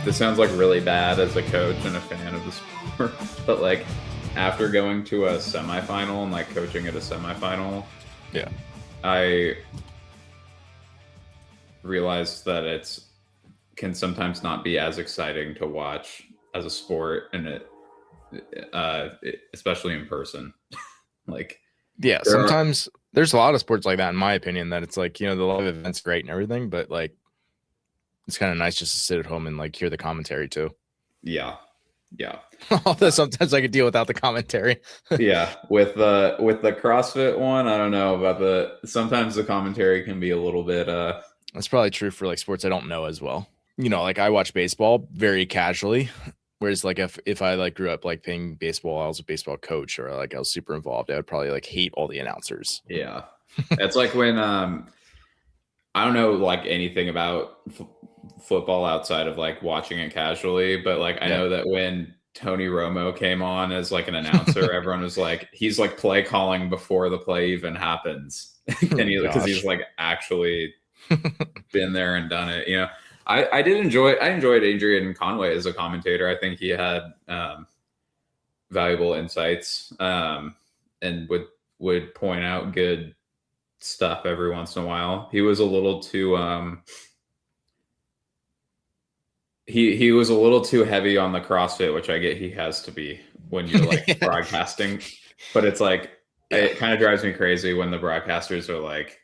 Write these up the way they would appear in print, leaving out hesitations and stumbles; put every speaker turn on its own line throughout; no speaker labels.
this sounds like really bad as a coach and a fan of the sport, but like after going to a semifinal and like coaching at a semifinal,
Yeah.
I realized that it's can sometimes not be as exciting to watch as a sport, and especially in person. Like,
Yeah, sometimes there's a lot of sports like that, in my opinion, that it's like, the live event's great and everything, but like it's kind of nice just to sit at home and like hear the commentary too.
Yeah.
Although sometimes I could deal without the commentary.
Yeah, with the CrossFit one, I don't know about sometimes the commentary can be a little bit
That's probably true for like sports I don't know as well. Like I watch baseball very casually. Whereas like if I like grew up like playing baseball, I was a baseball coach, or like I was super involved, I would probably like hate all the announcers.
Yeah. It's like when I don't know like anything about football outside of like watching it casually, but like I know that when Tony Romo came on as like an announcer, everyone was like, he's like play calling before the play even happens. Because he's like actually been there and done it. I enjoyed Adrian Conway as a commentator. I think he had valuable insights and would point out good stuff every once in a while. He was a little too he was a little too heavy on the CrossFit, which I get he has to be when you're like broadcasting, but it's like it kind of drives me crazy when the broadcasters are like,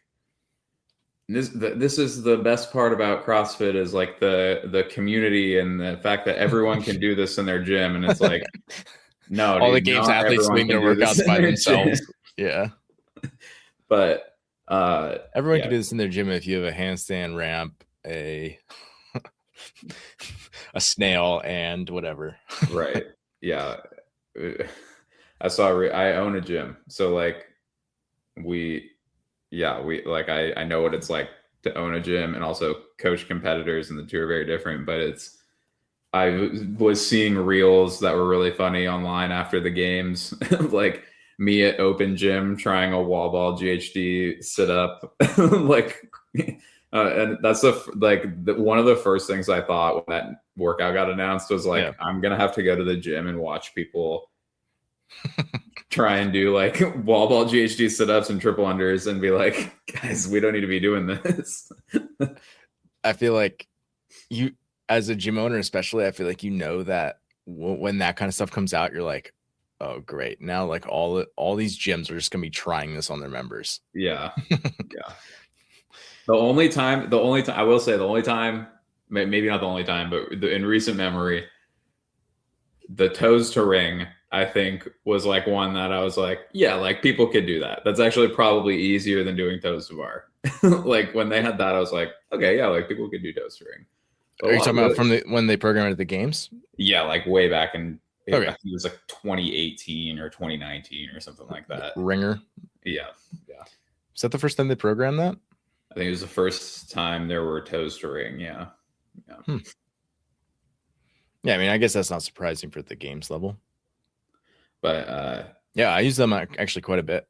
this is the best part about CrossFit is like the community and the fact that everyone can do this in their gym, and it's like, no,
all the games athletes doing their workouts by themselves. Yeah,
but
everyone can do this in their gym if you have a handstand ramp, a snail, and whatever.
Right. Yeah. I own a gym, so like I know what it's like to own a gym and also coach competitors, and the two are very different. But I was seeing reels that were really funny online after the games, like me at open gym trying a wall ball GHD sit up, like, and that's one of the first things I thought when that workout got announced was like, I'm gonna have to go to the gym and watch people try and do like wall ball GHD sit-ups and triple unders and be like, guys, we don't need to be doing this.
I feel like you, as a gym owner especially, I feel like that when that kind of stuff comes out, you're like, oh great, now like all these gyms are just gonna be trying this on their members.
Yeah. The only time I will say, the only time, maybe not the only time, but in recent memory, the toes to ring, I think, was like one that I was like, yeah, like people could do that. That's actually probably easier than doing toes to bar. Like when they had that, I was like, okay, yeah, like people could do toes to ring.
Are you talking about when they programmed at the games?
Yeah, like way back in, I think it was like 2018 or 2019 or something like that.
Ringer.
Yeah.
Is that the first time they programmed that?
I think it was the first time there were toes to ring. Yeah.
Yeah, I mean, I guess that's not surprising for the games level.
But
I use them actually quite a bit.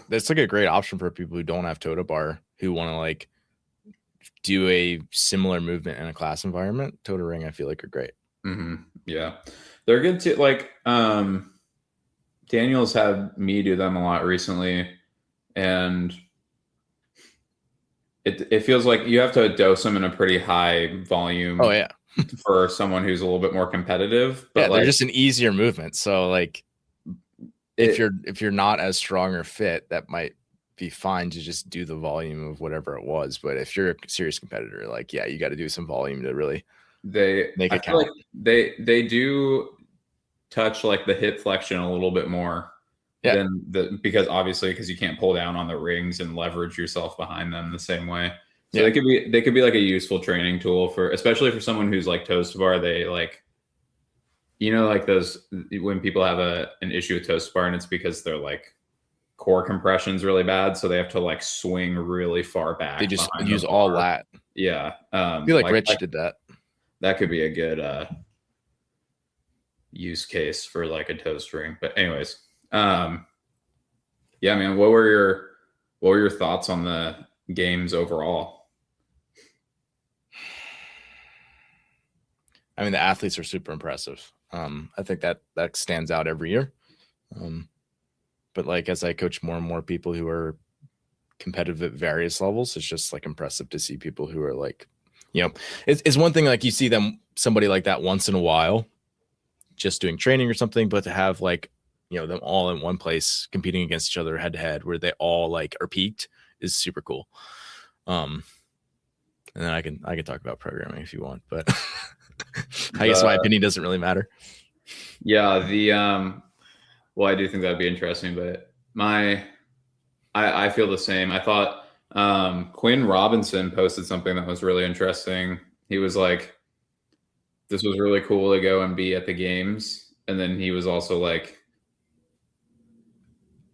That's like a great option for people who don't have toe to bar, who want to like do a similar movement in a class environment. Toe to ring, I feel like, are great.
Mm-hmm. Yeah, they're good too. Like Daniel's had me do them a lot recently, and it feels like you have to dose them in a pretty high volume.
Oh yeah.
For someone who's a little bit more competitive, but
they're just an easier movement. So like if you're not as strong or fit, that might be fine to just do the volume of whatever it was. But if you're a serious competitor, like, you got to do some volume to really make it count.
Like they do touch like the hip flexion a little bit more than because you can't pull down on the rings and leverage yourself behind them the same way. So they could be like a useful training tool especially for someone who's like toes to bar. They like, like those, when people have an issue with toes to bar, and it's because they're like core compression's really bad. So they have to like swing really far back.
They just use all lat.
Yeah.
I feel like Rich did that.
That could be a good use case for like a toe string. But anyways, yeah, man, what were your thoughts on the games overall?
I mean, the athletes are super impressive. I think that stands out every year. But like, as I coach more and more people who are competitive at various levels, it's just like impressive to see people who are like, you know, it's one thing like you see somebody like that once in a while, just doing training or something, but to have like, you know, them all in one place competing against each other head to head where they all like are peaked is super cool. And then I can talk about programming if you want, but I guess my opinion doesn't really matter.
Yeah, well, I do think that'd be interesting, but I feel the same. I thought Quinn Robinson posted something that was really interesting. He was like, this was really cool to go and be at the games. And then he was also like,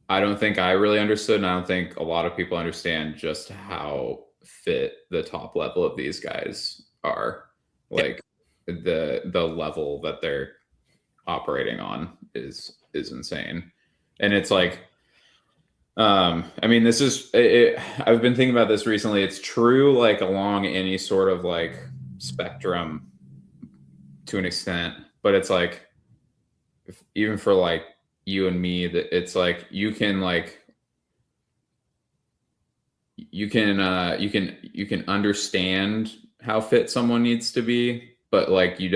I don't think I really understood, and I don't think a lot of people understand just how fit the top level of these guys are. Like the level that they're operating on is insane. And it's like, I mean, this is I've been thinking about this recently. It's true like along any sort of like spectrum to an extent, but it's like even for like you and me, that it's like you can understand how fit someone needs to be, but like you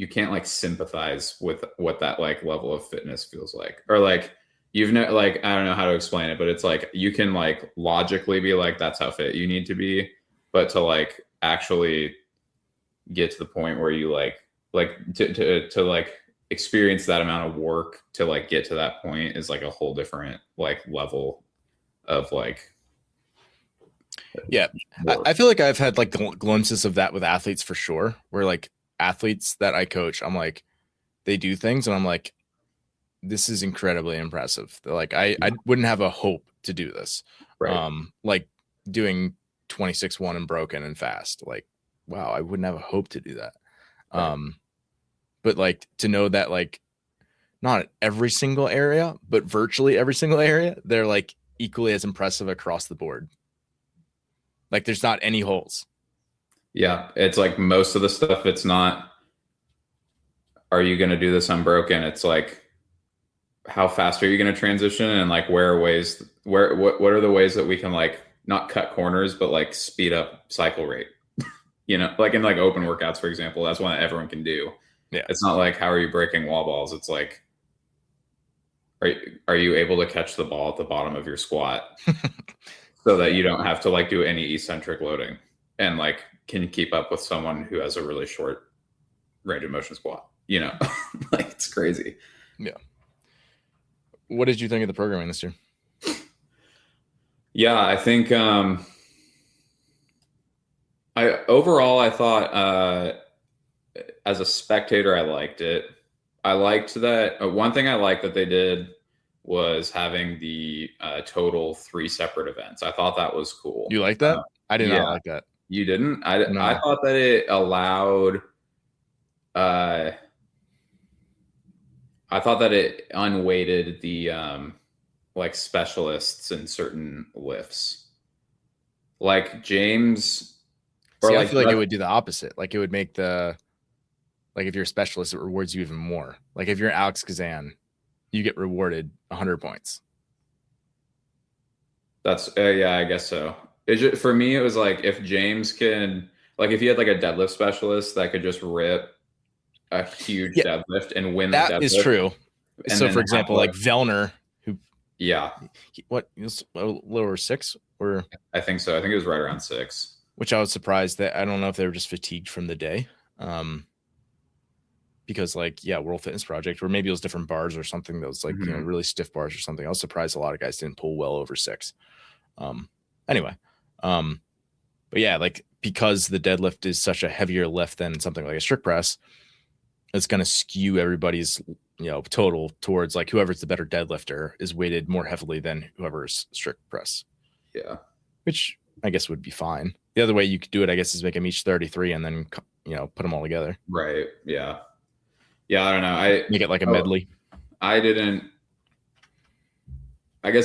can't like sympathize with what that like level of fitness feels like, or like you've no like, I don't know how to explain it, but it's like you can like logically be like that's how fit you need to be, but to like actually get to the point where you like to like experience that amount of work to like get to that point is like a whole different like level of like.
Yeah. I feel like I've had like glimpses of that with athletes for sure, where like athletes that I coach, I'm like, they do things and I'm like, this is incredibly impressive. They're like, I wouldn't have a hope to do this.
Right.
Like doing 26-1 and broken and fast. Like, wow, I wouldn't have a hope to do that.
Right.
But like to know that like not every single area, but virtually every single area, they're like equally as impressive across the board. Like there's not any holes.
Yeah. It's like most of the stuff, it's not, are you going to do this unbroken? It's like, how fast are you going to transition? And like, what are the ways that we can like not cut corners, but like speed up cycle rate? You know, like in like open workouts, for example, that's one that everyone can do.
Yeah.
It's not like, how are you breaking wall balls? It's like, are you able to catch the ball at the bottom of your squat so that you don't have to like do any eccentric loading, and like can keep up with someone who has a really short range of motion squat, you know? Like it's crazy.
Yeah. What did you think of the programming this year?
Yeah, I think I thought as a spectator I liked it. I liked that one thing I liked that they did was having the total 3 separate events. I thought that was cool.
You like that? I did
yeah.
not like that.
You didn't?
No.
I thought that it allowed I thought that it unweighted the like specialists in certain lifts. Like James
or see, like I feel like it would do the opposite. Like it would make like if you're a specialist, it rewards you even more. Like if you're Alex Kazan, you get rewarded 100 points.
That's yeah, I guess so. For me, it was like if James can, like if you had like a deadlift specialist that could just rip a huge deadlift and win
that
the deadlift.
That is true. So for example, like Vellner, who he was a little over 6 or
I think so. I think it was right around 6.
Which I was surprised that I don't know if they were just fatigued from the day. Because like, World Fitness Project, or maybe it was different bars or something that was like, you know, really stiff bars or something. I was surprised a lot of guys didn't pull well over 6. Anyway. But yeah, like because the deadlift is such a heavier lift than something like a strict press, it's going to skew everybody's, you know, total towards like whoever's the better deadlifter is weighted more heavily than whoever's strict press.
Yeah.
Which I guess would be fine. The other way you could do it, I guess, is make them each 33 and then, you know, put them all together.
Right. Yeah. Yeah. I don't know.
Make it like a medley.
I guess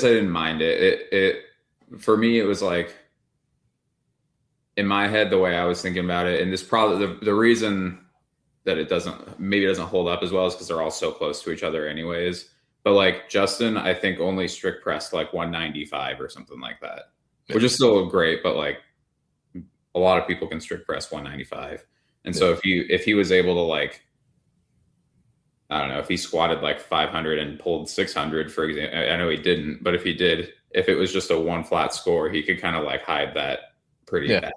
I didn't mind it. It for me, it was like in my head, the way I was thinking about it. And this probably the reason that it doesn't hold up as well is because they're all so close to each other anyways. But like Justin, I think only strict pressed like 195 or something like that, which is still great, but like a lot of people can strict press 195. And so if he was able to like, I don't know, if he squatted like 500 and pulled 600, for example, I know he didn't, but if he did, if it was just a one flat score, he could kind of like hide that pretty bad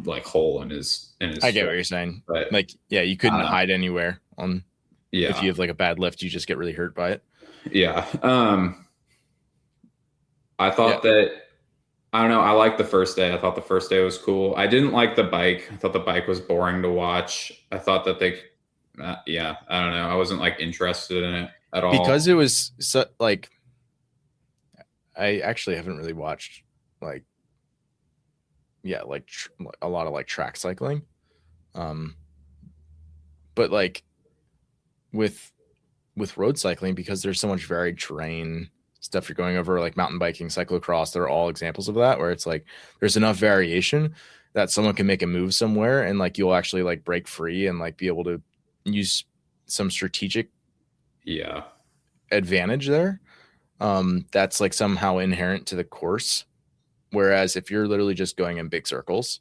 like hole in his
I get what you're saying.
But
like, yeah, you couldn't hide anywhere on if you have like a bad lift, you just get really hurt by it.
Yeah. I thought that, I don't know, I liked the first day. I thought the first day was cool. I didn't like the bike. I thought the bike was boring to watch. I thought that they I don't know. I wasn't like interested in it at all.
Because it was so, like, I actually haven't really watched like, like a lot of like track cycling. But like with road cycling, because there's so much varied terrain stuff you're going over, like mountain biking, cyclocross, they're all examples of that, where it's like there's enough variation that someone can make a move somewhere and like you'll actually like break free and like be able to use some strategic advantage there. That's like somehow inherent to the course. Whereas if you're literally just going in big circles,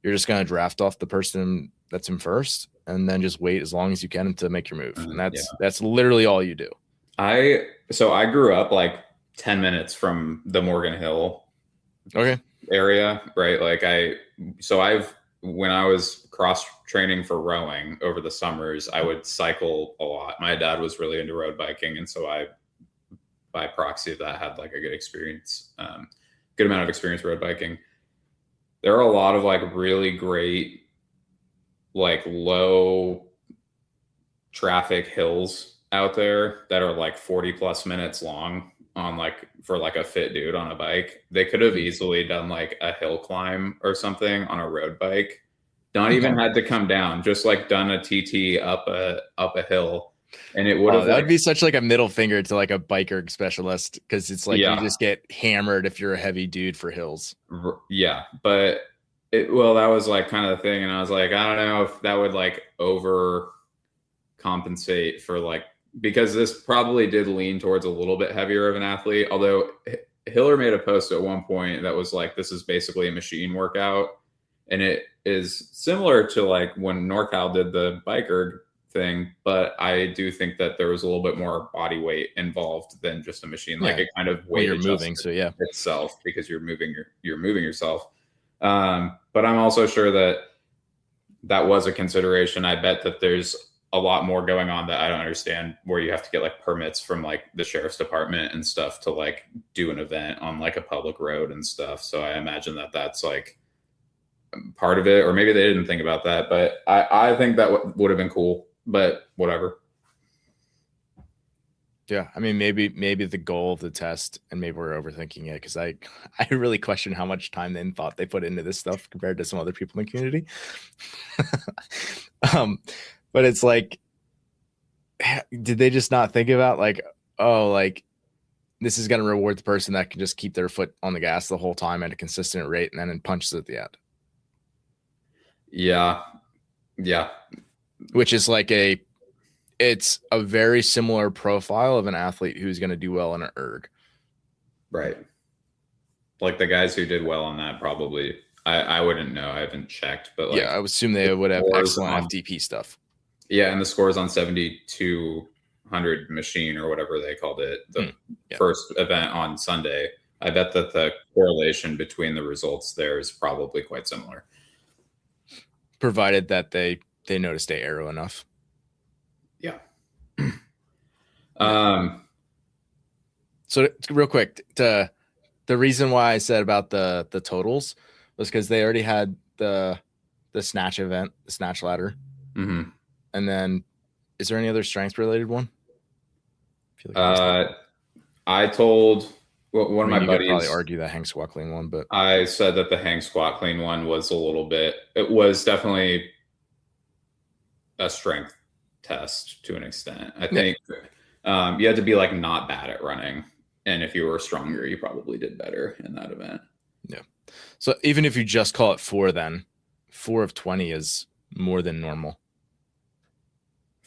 you're just going to draft off the person that's in first and then just wait as long as you can to make your move. And that's literally all you do.
So I grew up like 10 minutes from the Morgan Hill area, right? Like when I was cross training for rowing over the summers, I would cycle a lot. My dad was really into road biking. And so I, by proxy of that, had like a good amount of experience road biking. There are a lot of like really great, like low traffic hills out there that are like 40 plus minutes long on like for like a fit dude on a bike. They could have easily done like a hill climb or something on a road bike. Not even had to come down, just like done a TT up a hill. And it would have
that would be such like a middle finger to like a biker specialist, because it's like you just get hammered if you're a heavy dude for hills.
Yeah, but that was like kind of the thing, and I was like, I don't know if that would like overcompensate for like, because this probably did lean towards a little bit heavier of an athlete. Although Hiller made a post at one point that was like, this is basically a machine workout, and it is similar to like when NorCal did the biker thing, but I do think that there was a little bit more body weight involved than just a machine. Like it kind of weight
you're moving, so
itself, because you're moving yourself. But I'm also sure that was a consideration. I bet that there's a lot more going on that I don't understand, where you have to get like permits from like the sheriff's department and stuff to like do an event on like a public road and stuff. So I imagine that that's like part of it, or maybe they didn't think about that, but I think that would have been cool, but whatever.
Yeah, I mean, maybe the goal of the test, and maybe we're overthinking it, because I really question how much time and thought they put into this stuff compared to some other people in the community. But it's like, did they just not think about like, oh, like this is going to reward the person that can just keep their foot on the gas the whole time at a consistent rate and then punches at the end?
Yeah.
Which is like it's a very similar profile of an athlete who's going to do well in an erg.
Right. Like the guys who did well on that, probably, I wouldn't know. I haven't checked, but like,
I would assume they would have excellent FTP stuff.
Yeah. And the scores on 7,200 machine or whatever they called it, the first event on Sunday, I bet that the correlation between the results there is probably quite similar.
Provided that they noticed they arrow enough.
Yeah.
So real quick, the reason why I said about the totals was because they already had the snatch event, the snatch ladder.
Mm-hmm.
And then is there any other strength related one?
I told one of my buddies,
could probably argue that hang squat clean one, but
I said that the hang squat clean one was it was definitely a strength test to an extent. I think you had to be like not bad at running, and if you were stronger, you probably did better in that event.
Yeah. So even if you just call it 4, then 4 of 20 is more than normal.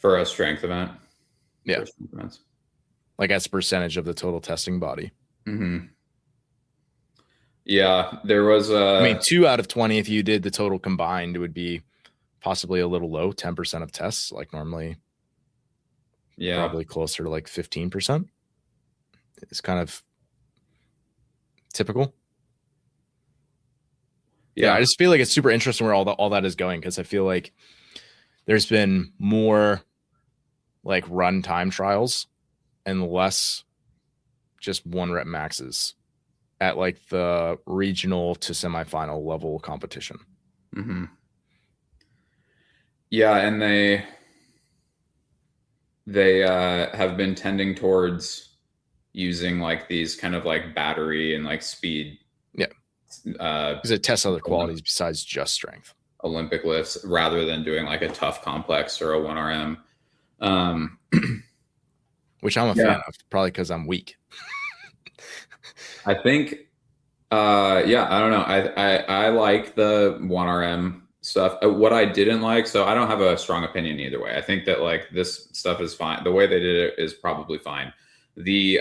for a strength event.
Yeah.
For strength events.
Like as a percentage of the total testing body.
Mm-hmm. Yeah, there was
I mean, 2 out of 20, if you did the total combined, it would be possibly a little low, 10% of tests, like normally.
Yeah.
Probably closer to like 15%. It's kind of typical. Yeah, I just feel like it's super interesting where all that is going, because I feel like there's been more like run time trials and less just 1 rep maxes at like the regional to semifinal level competition.
Mm-hmm. Yeah, and they have been tending towards using like these kind of like battery and like speed.
Yeah. Because it tests other qualities besides just strength.
Olympic lifts rather than doing like a tough complex or a 1RM.
Which I'm a fan of, probably because I'm weak.
I think yeah, I don't know. I like the 1RM stuff. What I didn't like, so I don't have a strong opinion either way. I think that like this stuff is fine. The way they did it is probably fine. The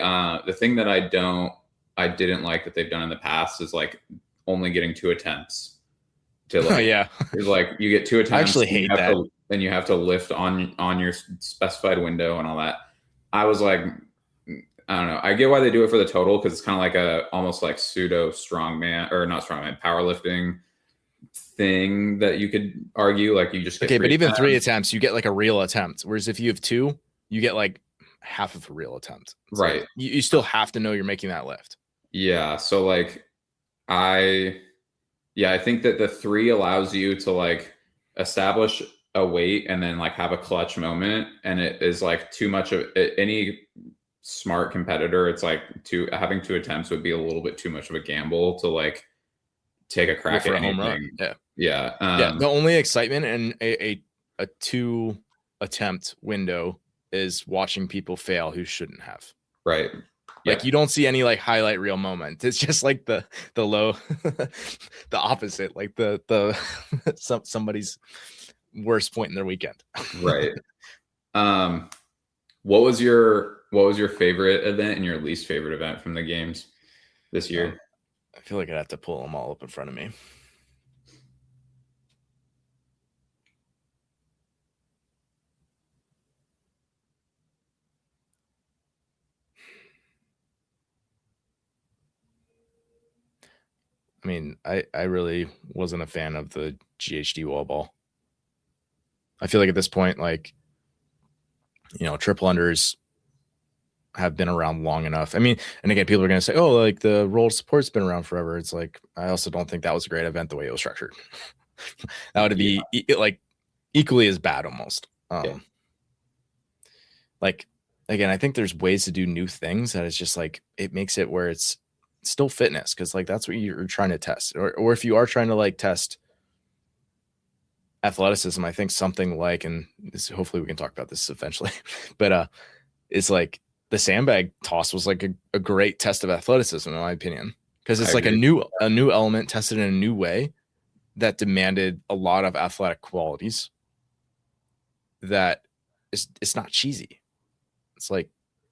thing that I didn't like that they've done in the past is like only getting 2 attempts to like
yeah.
Like you get 2 attempts.
I actually hate that.
And you have to lift on your specified window and all that. I was like, I don't know. I get why they do it for the total, because it's kind of like a almost like pseudo strongman, or not strongman, powerlifting thing that you could argue. Like you just get
but even 3 attempts, you get like a real attempt. Whereas if you have 2, you get like half of a real attempt. It's
right.
Like, you still have to know you're making that lift.
Yeah. So like I think that the 3 allows you to like establish a weight and then like have a clutch moment, and it is like too much of any smart competitor. It's like having 2 attempts would be a little bit too much of a gamble to like take a crack at
a home run.
Yeah.
The only excitement in a 2 attempt window is watching people fail who shouldn't have.
Right.
Like you don't see any like highlight reel moment. It's just like the low, the opposite, like the somebody's worst point in their weekend.
Right. What was your favorite event and your least favorite event from the games this year?
I feel like I'd have to pull them all up in front of me. I mean, I really wasn't a fan of the GHD wall ball. I feel like at this point, like, triple unders have been around long enough. I mean, and again, people are going to say, oh, like the roll support's been around forever. It's like, I also don't think that was a great event the way it was structured. That would be like equally as bad almost. Like, again, I think there's ways to do new things that it's just like, it makes it where it's still fitness, because like that's what you're trying to test, or if you are trying to like test athleticism, I think something like, and this, hopefully we can talk about this eventually, but it's like the sandbag toss was like a great test of athleticism in my opinion, because it's like a new element tested in a new way that demanded a lot of athletic qualities. That it's not cheesy. It's like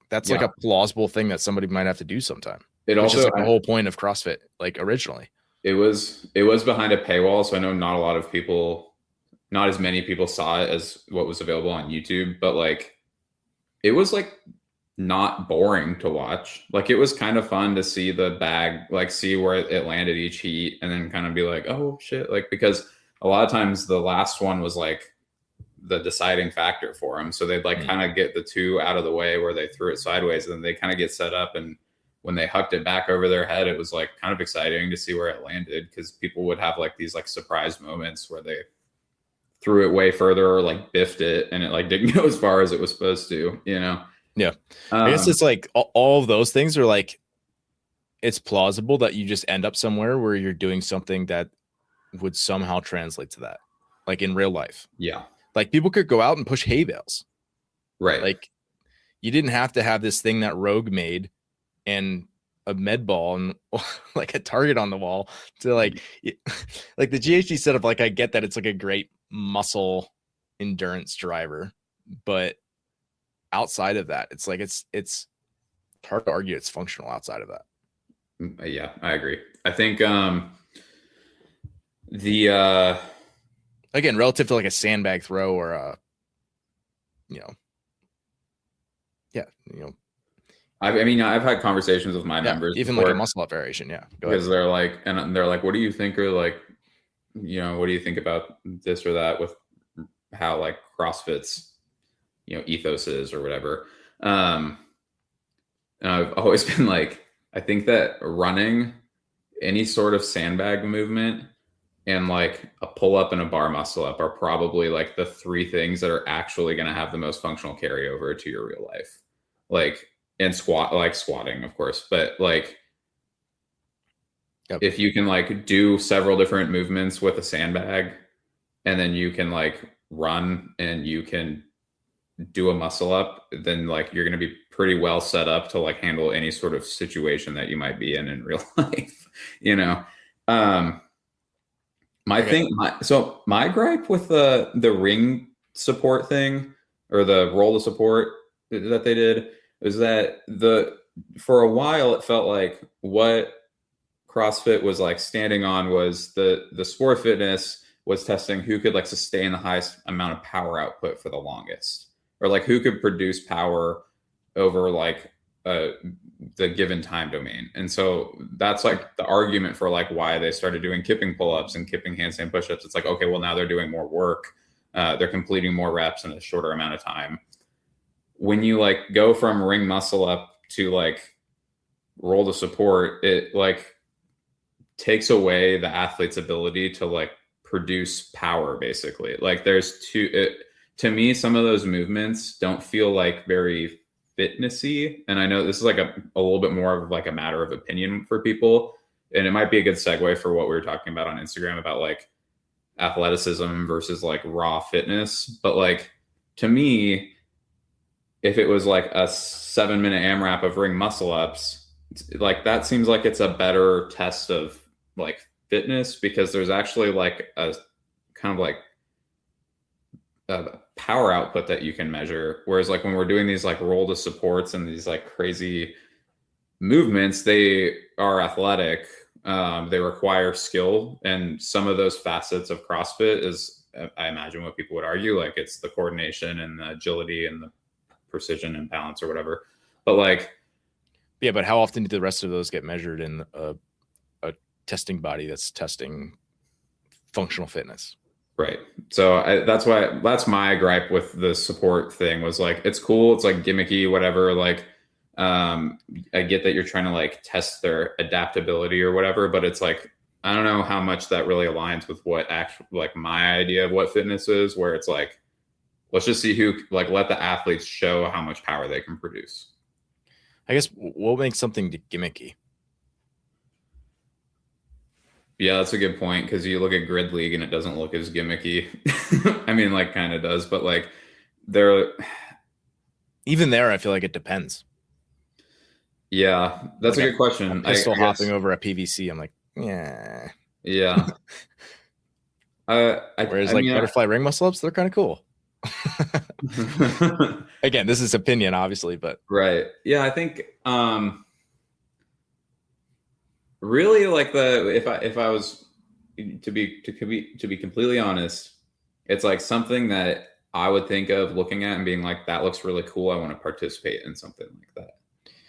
that's like a plausible thing that somebody might have to do sometime. Which is like the whole point of CrossFit, like originally.
It was behind a paywall, so I know not as many people saw it as what was available on YouTube, but like it was like not boring to watch. Like it was kind of fun to see the bag, like see where it landed each heat, and then kind of be like, oh shit, like because a lot of times the last one was like the deciding factor for them. So they'd like kind of get the 2 out of the way where they threw it sideways, and then they kind of get set up, and when they hucked it back over their head, it was like kind of exciting to see where it landed, because people would have like these like surprise moments where they threw it way further or like biffed it and it like didn't go as far as it was supposed to, Yeah.
I guess it's like all of those things are like, it's plausible that you just end up somewhere where you're doing something that would somehow translate to that, like in real life.
Yeah.
Like people could go out and push hay bales.
Right.
Like you didn't have to have this thing that Rogue made and a med ball and like a target on the wall to like the GHD setup. Like I get that it's like a great muscle endurance driver, But outside of that, it's like it's hard to argue it's functional outside of that.
Yeah, I agree. I think the
Again, relative to like a sandbag throw or a, you know, yeah, you know,
I mean, I've had conversations with my
yeah,
members
even
before,
like a muscle up variation. Yeah, go
because
ahead.
they're like, and they're like, what do you think, or like, you know, what do you think about this or that with how like CrossFit's, you know, ethos is or whatever. And I've always been like, I think that running any sort of sandbag movement and like a pull up and a bar muscle up are probably like the three things that are actually going to have the most functional carryover to your real life. Like, and squatting, of course, but like
Yep.
if you can like do several different movements with a sandbag, and then you can like run and you can do a muscle up, then like you're going to be pretty well set up to like handle any sort of situation that you might be in real life, you know. um
Okay.
my gripe with the ring support thing, or the roll to support that they did, is that the for a while it felt like what CrossFit was like standing on was the sport fitness was testing who could like sustain the highest amount of power output for the longest, or like who could produce power over like uh, the given time domain. And so that's like the argument for like why they started doing kipping pull-ups and kipping handstand push-ups. It's like, okay, well now they're doing more work. They're completing more reps in a shorter amount of time. When you like go from ring muscle up to like roll to support, it like takes away the athlete's ability to like produce power, basically. Like to me, some of those movements don't feel like very fitnessy. And I know this is like a little bit more of like a matter of opinion for people. And it might be a good segue for what we were talking about on Instagram about like athleticism versus like raw fitness. But like to me, if it was like a 7 minute AMRAP of ring muscle ups, like that seems like it's a better test of like fitness, because there's actually like a kind of like a power output that you can measure. Whereas like when we're doing these like roll to supports and these like crazy movements, they are athletic. They require skill, and some of those facets of CrossFit is, I imagine, what people would argue, like it's the coordination and the agility and the precision and balance or whatever. But like,
yeah, but how often do the rest of those get measured in a testing body that's testing functional fitness?
right. So that's my gripe with the support thing, was like, it's cool, it's like gimmicky, whatever. Like, I get that you're trying to like test their adaptability or whatever, but it's like, I don't know how much that really aligns with what actual like my idea of what fitness is, where it's like, let's just see who, like, let the athletes show how much power they can produce.
I guess what makes something gimmicky?
Yeah, that's a good point, because you look at Grid League and it doesn't look as gimmicky. I mean, like, kind of does, but like, they're
Even there, I feel like it depends.
yeah, that's
Like
a good question.
Pistol
I guess,
hopping over a PVC, I'm like, yeah.
yeah.
Whereas
I
like
mean,
butterfly ring muscle ups, they're kind of cool. Again, this is opinion, obviously, but
right. Yeah, I think really like if I was to be completely honest, it's like something that I would think of looking at and being like, that looks really cool. I want to participate in something like that.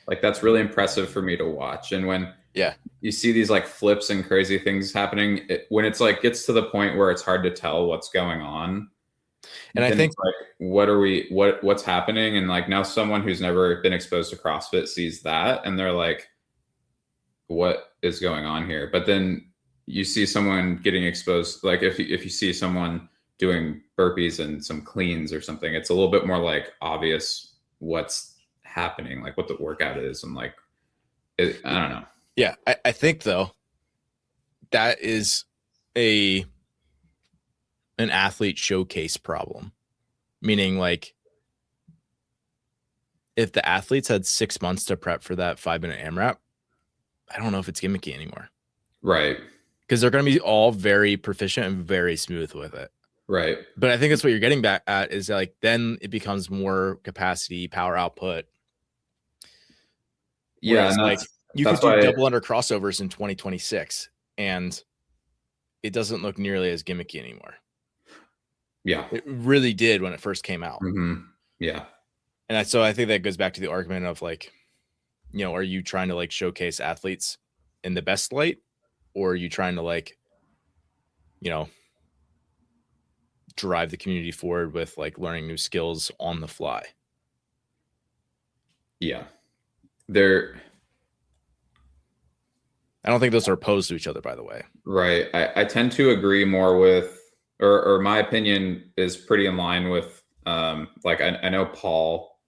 Like, that's really impressive for me to watch. And when
yeah,
you see these like flips and crazy things happening, when it's like gets to the point where it's hard to tell what's going on,
and I
then
think
it's like, what's happening? And like, now someone who's never been exposed to CrossFit sees that and they're like, what is going on here? But then you see someone getting exposed, like if you see someone doing burpees and some cleans or something, it's a little bit more like obvious what's happening, like what the workout is, and like I don't know.
yeah, I think though that is an athlete showcase problem. Meaning like if the athletes had 6 months to prep for that 5-minute AMRAP, I don't know if it's gimmicky anymore.
Right.
Because they're going to be all very proficient and very smooth with it.
Right.
But I think that's what you're getting back at is like then it becomes more capacity, power output.
Yeah,
Whereas
and
like you could
that's
do
why.
double under crossovers in 2026 and it doesn't look nearly as gimmicky anymore.
Yeah.
It really did when it first came out.
Yeah.
And so I think that goes back to the argument of like, you know, are you trying to like showcase athletes in the best light, or are you trying to like, you know, drive the community forward with like learning new skills on the fly?
Yeah. They're
I don't think those are opposed to each other, by the way.
right. I tend to agree more with, or my opinion is pretty in line with, like I know Paul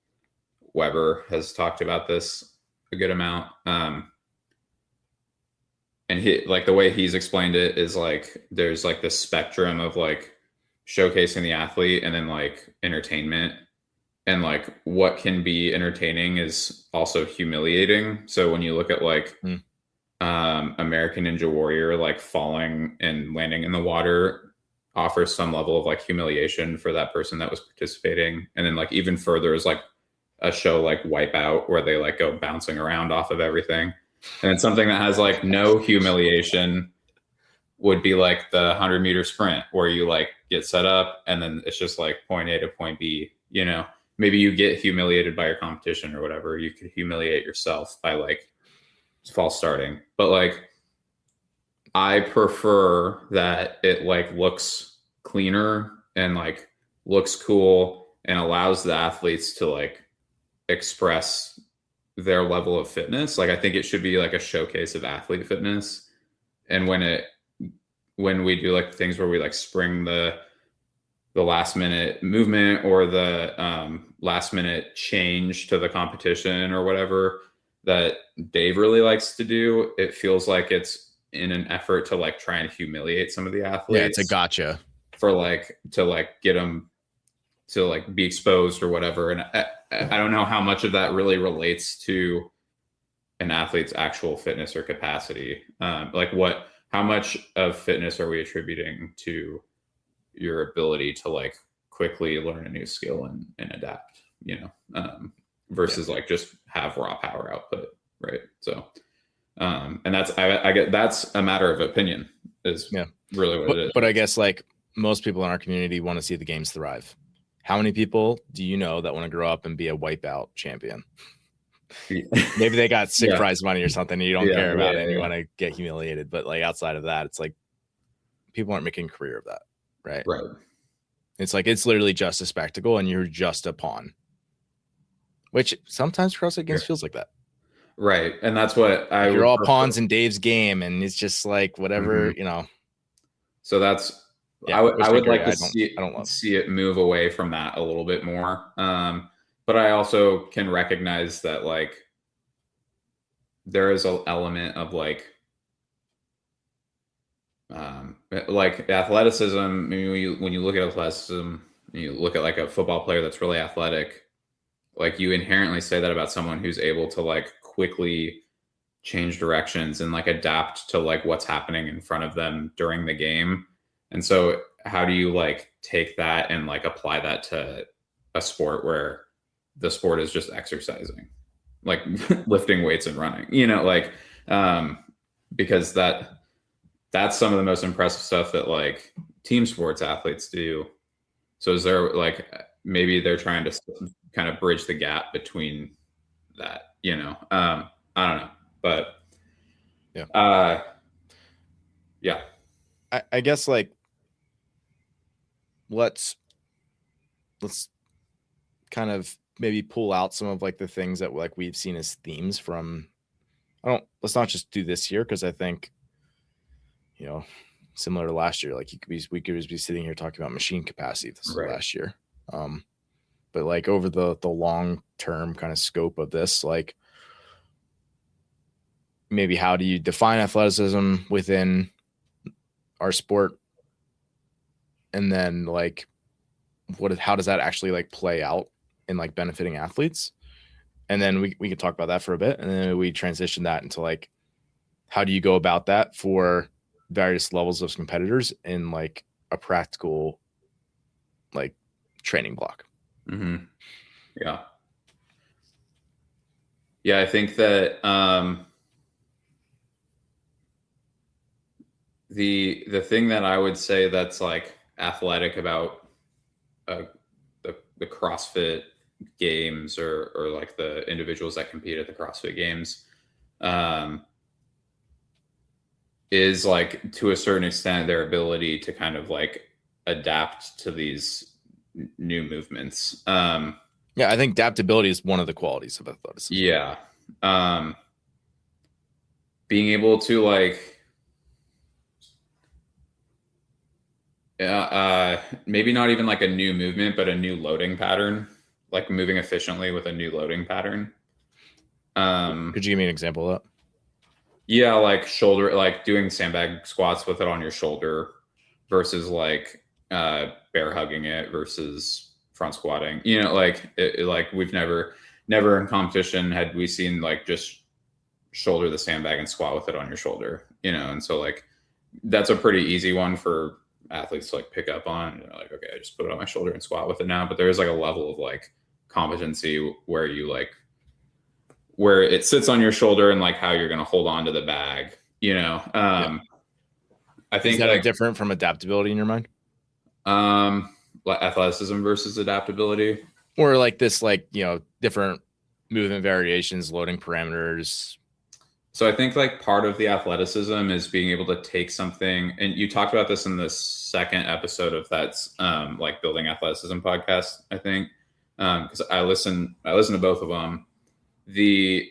Weber has talked about this a good amount. And he, like the way he's explained it is like there's like this spectrum of like showcasing the athlete and then like entertainment, and like what can be entertaining is also humiliating. So when you look at like American Ninja Warrior, like falling and landing in the water offers some level of like humiliation for that person that was participating. And then like even further is like a show like Wipeout where they like go bouncing around off of everything. And it's something that has like no humiliation would be like the 100-meter sprint where you like get set up and then it's just like point A to point B, you know. Maybe you get humiliated by your competition or whatever. You could humiliate yourself by like false starting. But like I prefer that it like looks cleaner and like looks cool and allows the athletes to like express their level of fitness. Like I think it should be like a showcase of athlete fitness. And when we do like things where we like spring the last minute movement or the last minute change to the competition or whatever that Dave really likes to do, it feels like it's in an effort to like try and humiliate some of the athletes.
Yeah, it's a gotcha
for like to like get them to like be exposed or whatever. And I don't know how much of that really relates to an athlete's actual fitness or capacity. Like how much of fitness are we attributing to your ability to like quickly learn a new skill and adapt, you know, versus like just have raw power output. Right. So, and that's, I get that's a matter of opinion is really what it is.
But I guess like most people in our community want to see the games thrive. How many people do you know that want to grow up and be a Wipeout champion? Maybe they got sick prize money or something and you don't care about it and you want to get humiliated. But like outside of that, it's like people aren't making a career of that. Right. It's like it's literally just a spectacle and you're just a pawn. Which sometimes CrossFit Games feels like that.
Right. And that's what
you're all pawns in Dave's game and it's just like whatever, you know.
So that's I would like to see it move away from that a little bit more. But I also can recognize that like there is an element of like athleticism. I mean, when you look at athleticism, you look at like a football player that's really athletic, like you inherently say that about someone who's able to like quickly change directions and like adapt to like what's happening in front of them during the game. And so how do you like take that and like apply that to a sport where the sport is just exercising, like lifting weights and running, you know, like because that's some of the most impressive stuff that like team sports athletes do. So is there like maybe they're trying to kind of bridge the gap between that, you know? I don't know, but
I guess like let's kind of maybe pull out some of like the things that like we've seen as themes from let's not just do this year, because I think, you know, similar to last year, like we could be sitting here talking about machine capacity this is last year. But like over the long term kind of scope of this, like maybe how do you define athleticism within our sport? And then like how does that actually like play out in like benefiting athletes? And then we can talk about that for a bit. And then we transition that into like, how do you go about that for various levels of competitors in like a practical like training block.
Mm-hmm. Yeah. Yeah, I think that the thing that I would say that's like athletic about the CrossFit Games or like the individuals that compete at the CrossFit Games um, is like to a certain extent their ability to kind of like adapt to these new movements.
Yeah, I think adaptability is one of the qualities of athleticism.
Yeah. Um, being able to like maybe not even like a new movement, but a new loading pattern, like moving efficiently with a new loading pattern.
Could you give me an example of that?
Yeah, like shoulder, like doing sandbag squats with it on your shoulder versus like bear hugging it versus front squatting. You know, like like we've never in competition had we seen like just shoulder the sandbag and squat with it on your shoulder. You know, and so like that's a pretty easy one for athletes to like pick up on. You know, like okay, I just put it on my shoulder and squat with it now. But there's like a level of like competency where you like where it sits on your shoulder and like how you're going to hold on to the bag, you know. I think
Is that
like
different from adaptability in your mind?
like athleticism versus adaptability.
Or like this, like, different movement variations, loading parameters.
So I think like part of the athleticism is being able to take something, and you talked about this in the second episode of that's like building athleticism podcast, I think. Because I listen to both of them. It's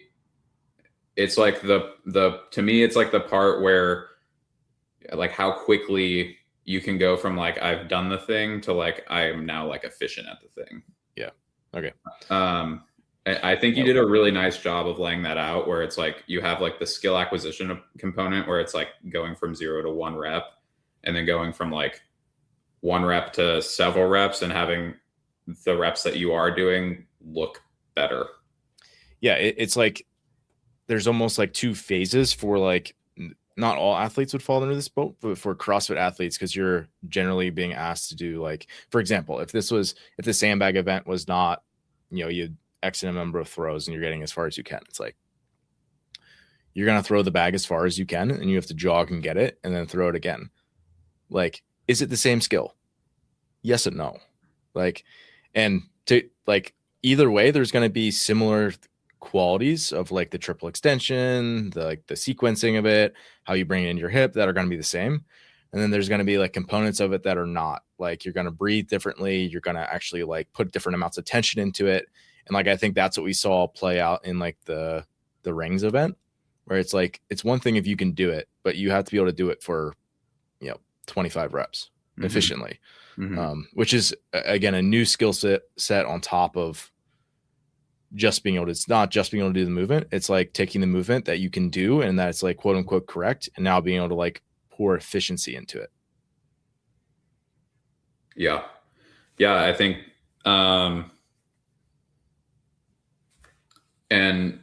like the to me it's like the part where like how quickly you can go from like I've done the thing to like I am now like efficient at the thing.
Yeah. Okay.
I think you did a really nice job of laying that out where it's like you have like the skill acquisition component where it's like going from 0 to 1 rep and then going from like 1 rep to several reps and having the reps that you are doing look better.
Yeah, it's like there's almost like 2 phases for like not all athletes would fall into this boat, but for CrossFit athletes, because you're generally being asked to do like, for example, if the sandbag event was not, you X in a number of throws and you're getting as far as you can, it's like you're going to throw the bag as far as you can and you have to jog and get it and then throw it again. Like, is it the same skill? Yes and no. Like, and to like either way, there's going to be similar qualities of like the triple extension, the sequencing of it, how you bring it in your hip that are going to be the same. And then there's going to be like components of it that are not. Like you're going to breathe differently. You're going to actually like put different amounts of tension into it. And like I think that's what we saw play out in like the rings event, where it's like it's one thing if you can do it, but you have to be able to do it for 25 reps efficiently, which is again a new skill set on top of just being able to. It's not just being able to do the movement. It's like taking the movement that you can do and that it's like quote unquote correct, and now being able to like pour efficiency into it.
Yeah, I think, and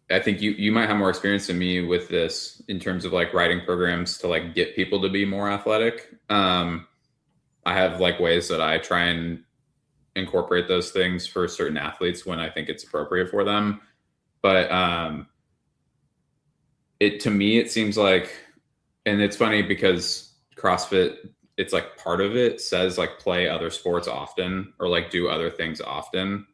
I think you might have more experience than me with this in terms of like writing programs to like get people to be more athletic. I have like ways that I try and incorporate those things for certain athletes when I think it's appropriate for them. But to me, it seems like, and it's funny because CrossFit, it's like part of it says like play other sports often or like do other things often.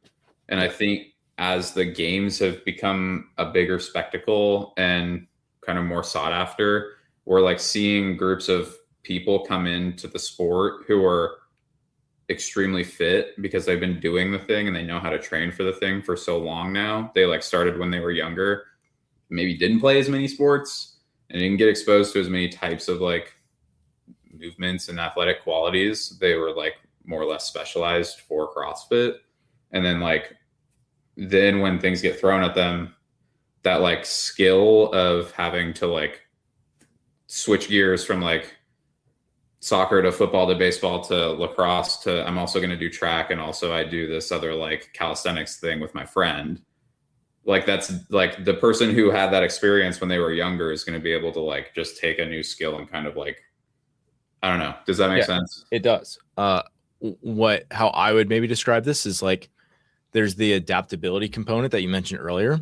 And I think as the games have become a bigger spectacle and kind of more sought after, we're like seeing groups of people come into the sport who are extremely fit because they've been doing the thing and they know how to train for the thing for so long now. They like started when they were younger, maybe didn't play as many sports and didn't get exposed to as many types of like movements and athletic qualities. They were like more or less specialized for CrossFit. And then when things get thrown at them, that like skill of having to like switch gears from like soccer to football to baseball to lacrosse to I'm also going to do track and also I do this other like calisthenics thing with my friend. Like that's like the person who had that experience when they were younger is going to be able to like just take a new skill and kind of like I don't know. Does that make
Yeah,
sense?
it does. How I would maybe describe this is like there's the adaptability component that you mentioned earlier,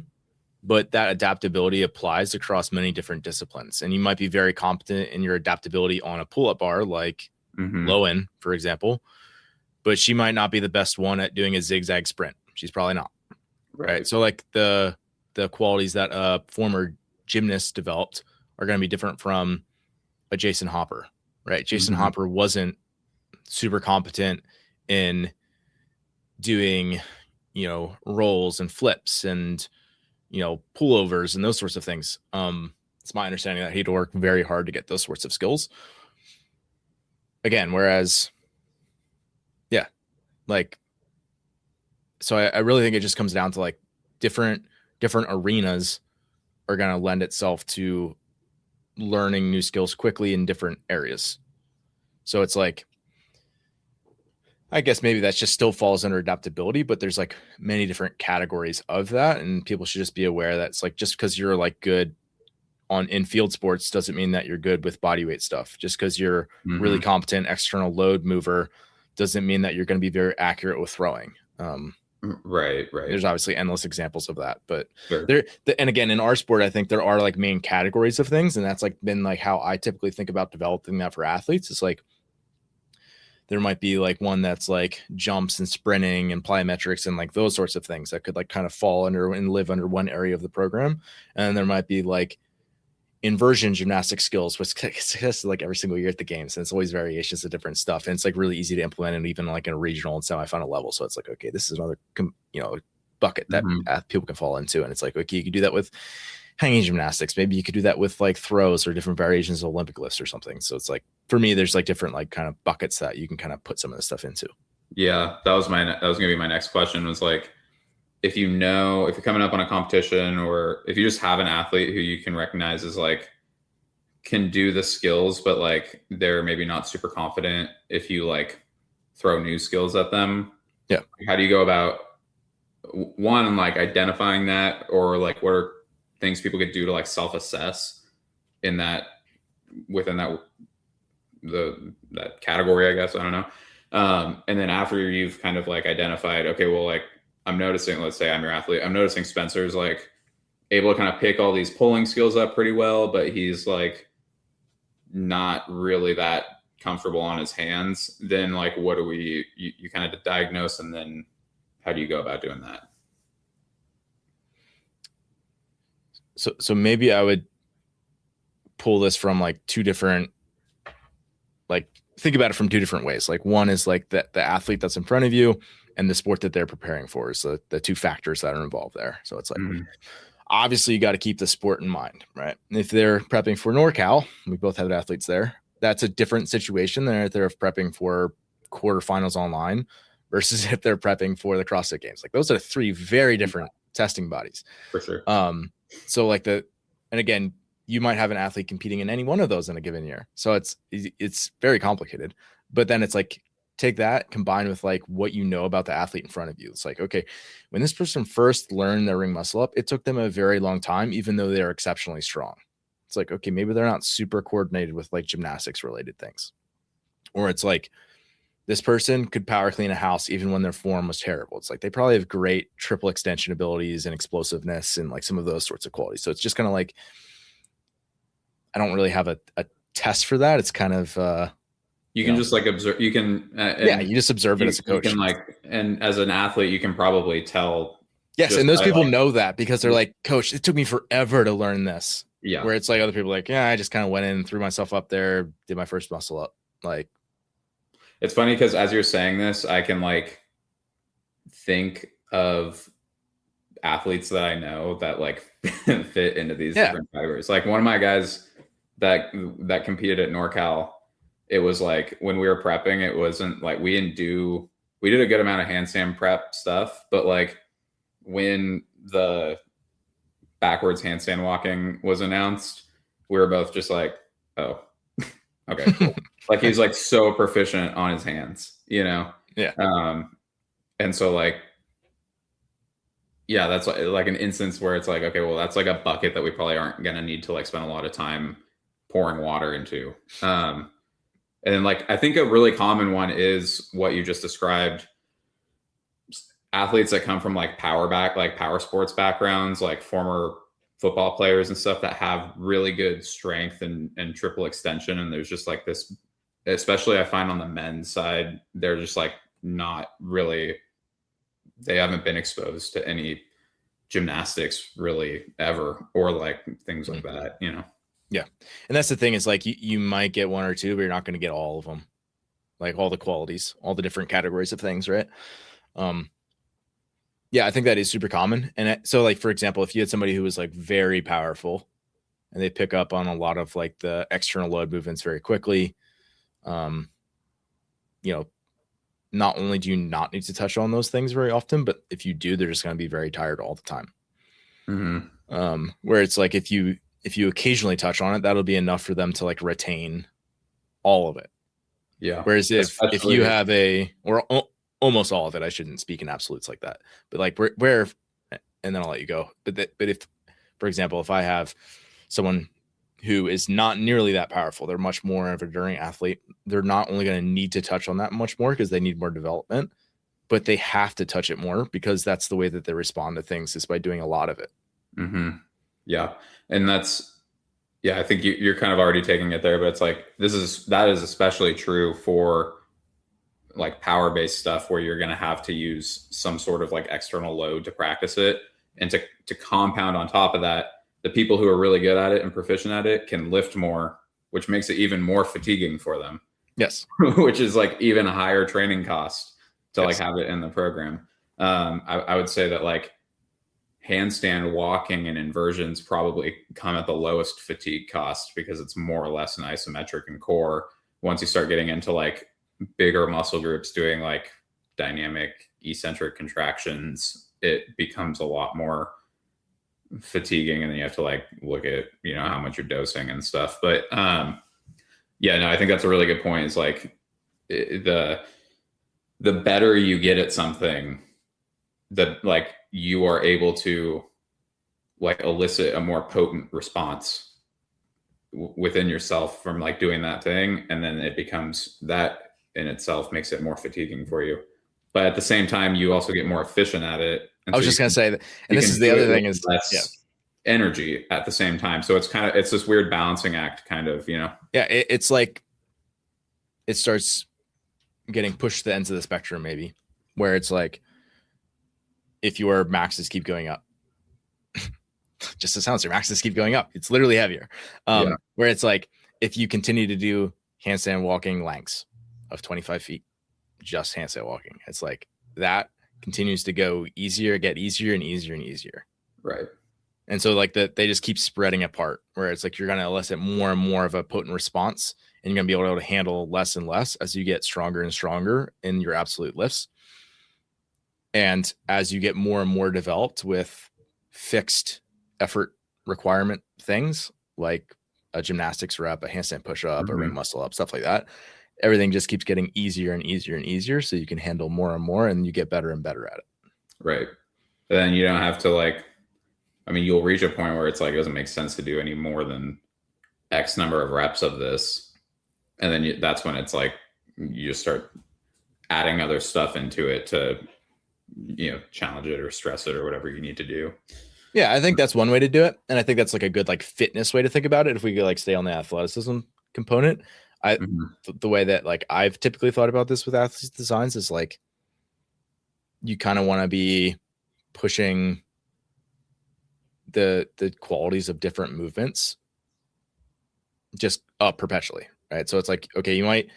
but that adaptability applies across many different disciplines. And you might be very competent in your adaptability on a pull-up bar, like
Mm-hmm.
Lowen, for example, but she might not be the best one at doing a zigzag sprint. She's probably not. Right.
Right.
So like the qualities that a former gymnast developed are going to be different from a Jason Hopper, right? Jason
Mm-hmm.
Hopper wasn't super competent in doing, rolls and flips and, pullovers and those sorts of things. It's my understanding that he'd work very hard to get those sorts of skills. Again, whereas, yeah, like, so I really think it just comes down to like different arenas are going to lend itself to learning new skills quickly in different areas. So it's like, I guess maybe that just still falls under adaptability, but there's like many different categories of that. And people should just be aware that it's like, just because you're like good on in field sports doesn't mean that you're good with body weight stuff. Just because you're really
Mm-hmm.
competent external load mover doesn't mean that you're going to be very accurate with throwing.
Right. Right.
There's obviously endless examples of that, but
Sure.
and again, in our sport, I think there are like main categories of things. And that's like been like how I typically think about developing that for athletes. It's like, there might be like one that's like jumps and sprinting and plyometrics and like those sorts of things that could like kind of fall under and live under one area of the program. And there might be like inversion gymnastic skills, which gets like every single year at the games. And it's always variations of different stuff. And it's like really easy to implement and even like in a regional and semifinal level. So it's like, okay, this is another, bucket that
Mm-hmm.
people can fall into. And it's like, okay, you can do that with hanging gymnastics. Maybe you could do that with like throws or different variations of Olympic lifts or something. So it's like, for me, there's like different like kind of buckets that you can kind of put some of this stuff into.
Yeah, that was gonna be my next question. Was like, if you know, if you're coming up on a competition, or if you just have an athlete who you can recognize as like can do the skills, but like they're maybe not super confident. If you like throw new skills at them,
Yeah.
how do you go about one, like identifying that, or like what are things people could do to like self-assess in that, within that category, I guess, I don't know. And then after you've kind of like identified, okay, well, like I'm noticing, let's say I'm your athlete, I'm noticing Spencer's like able to kind of pick all these pulling skills up pretty well, but he's like not really that comfortable on his hands. Then like what do you kind of diagnose, and then how do you go about doing that?
So maybe I would pull this from like two different, like think about it from two different ways. Like one is like the athlete that's in front of you and the sport that they're preparing for is the two factors that are involved there. So it's like,
Mm-hmm.
obviously you got to keep the sport in mind, right? If they're prepping for NorCal, we both have athletes there. That's a different situation than if they're prepping for quarterfinals online versus if they're prepping for the CrossFit Games. Like those are three very different testing bodies.
For sure.
So like and again, you might have an athlete competing in any one of those in a given year. So it's very complicated. But then it's like, take that combined with like what you know about the athlete in front of you. It's like, okay, when this person first learned their ring muscle up, it took them a very long time, even though they're exceptionally strong. It's like, okay, maybe they're not super coordinated with like gymnastics related things. Or it's like, this person could power clean a house even when their form was terrible. It's like they probably have great triple extension abilities and explosiveness and like some of those sorts of qualities. So it's just kind of like, I don't really have a test for that. It's kind of
You can just like observe. You can,
yeah, you just observe it as a
you
coach.
can like, and as an athlete, you can probably tell.
Yes, and those
by,
people
like,
know that because they're like, Coach, it took me forever to learn this.
yeah,
Where it's like other people are like, yeah, I just kind of went in, threw myself up there, did my first muscle up. Like,
it's funny because as you're saying this, I can like think of athletes that I know that like fit into these different categories. Like one of my guys that competed at NorCal, it was like when we were prepping, it wasn't like we did a good amount of handstand prep stuff, but like when the backwards handstand walking was announced, we were both just like, oh, okay, cool. Like he's like so proficient on his hands, you know?
Yeah.
And so like, yeah, that's like an instance where it's like, okay, well, that's like a bucket that we probably aren't going to need to like spend a lot of time pouring water into. And then like, I think a really common one is what you just described. Athletes that come from like power sports backgrounds, like former football players and stuff that have really good strength and triple extension. And there's just like this, especially I find on the men's side, they're just like not really, they haven't been exposed to any gymnastics really ever, or like things like that, you know?
Yeah. And that's the thing is like, you might get one or two, but you're not going to get all of them, like all the qualities, all the different categories of things. Right. Yeah, I think that is super common. And so like, for example, if you had somebody who was like very powerful and they pick up on a lot of like the external load movements very quickly, you know, not only do you not need to touch on those things very often, but if you do, they're just going to be very tired all the time.
Mm-hmm.
Where it's like, if you occasionally touch on it, that'll be enough for them to like retain all of it.
Yeah.
Whereas if you have almost all of it, I shouldn't speak in absolutes like that, but like where, and then I'll let you go. But if, for example, if I have someone who is not nearly that powerful, they're much more of a enduring athlete, they're not only going to need to touch on that much more because they need more development, but they have to touch it more because that's the way that they respond to things, is by doing a lot of it.
Mm-hmm. Yeah. And that's, yeah, I think you're kind of already taking it there, but it's like, that is especially true for like power-based stuff where you're going to have to use some sort of like external load to practice it. And to compound on top of that, the people who are really good at it and proficient at it can lift more, which makes it even more fatiguing for them.
Yes.
Which is like even a higher training cost to
Yes.
like have it in the program. I would say that like handstand walking and inversions probably come at the lowest fatigue cost because it's more or less an isometric in core. Once you start getting into like bigger muscle groups doing like dynamic eccentric contractions, it becomes a lot more fatiguing, and then you have to like look at, you know, how much you're dosing and stuff. But yeah, no, I think that's a really good point. It's like the better you get at something, the like you are able to like elicit a more potent response within yourself from like doing that thing, and then it becomes, that in itself makes it more fatiguing for you. But at the same time, you also get more efficient at it.
I was just going to say that, and this is the other thing, is
less energy at the same time. So it's this weird balancing act kind of, you know?
Yeah. It's like, it starts getting pushed to the ends of the spectrum, maybe, where it's like, if your maxes keep going up, just as sounds, your maxes keep going up, it's literally heavier. Where it's like, if you continue to do handstand walking lengths of 25 feet, just handstand walking, it's like that continues to go easier, get easier and easier and easier.
Right.
And so like they just keep spreading apart, where it's like you're going to elicit more and more of a potent response, and you're going to be able to handle less and less as you get stronger and stronger in your absolute lifts. And as you get more and more developed with fixed effort requirement things like a gymnastics rep, a handstand push-up, a ring muscle up, stuff like that, everything just keeps getting easier and easier and easier. So you can handle more and more, and you get better and better at it.
Right. But then you don't have to like, I mean, you'll reach a point where it's like, it doesn't make sense to do any more than X number of reps of this. And then that's when it's like, you just start adding other stuff into it to, you know, challenge it or stress it or whatever you need to do.
Yeah, I think that's one way to do it. And I think that's like a good like fitness way to think about it. If we could like stay on the athleticism component, the way that like I've typically thought about this with athletes designs is like, you kind of want to be pushing the qualities of different movements just up perpetually, right? So it's like, okay, you might,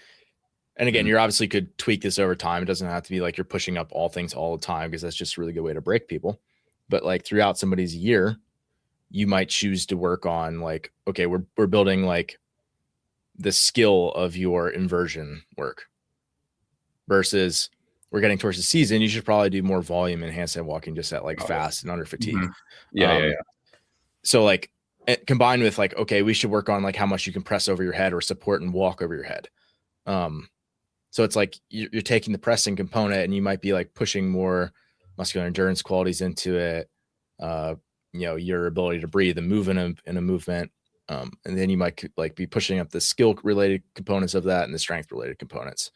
and again, you obviously could tweak this over time. It doesn't have to be like you're pushing up all things all the time, because that's just a really good way to break people. But like throughout somebody's year, you might choose to work on like, okay, we're building like the skill of your inversion work, versus we're getting towards the season, you should probably do more volume in handstand walking just at like fast and under fatigue.
Yeah.
So like combined with like, okay, we should work on like how much you can press over your head or support and walk over your head. So it's like you're taking the pressing component, and you might be like pushing more muscular endurance qualities into it. You know, your ability to breathe and move in a movement, And then you might like be pushing up the skill related components of that and the strength related components.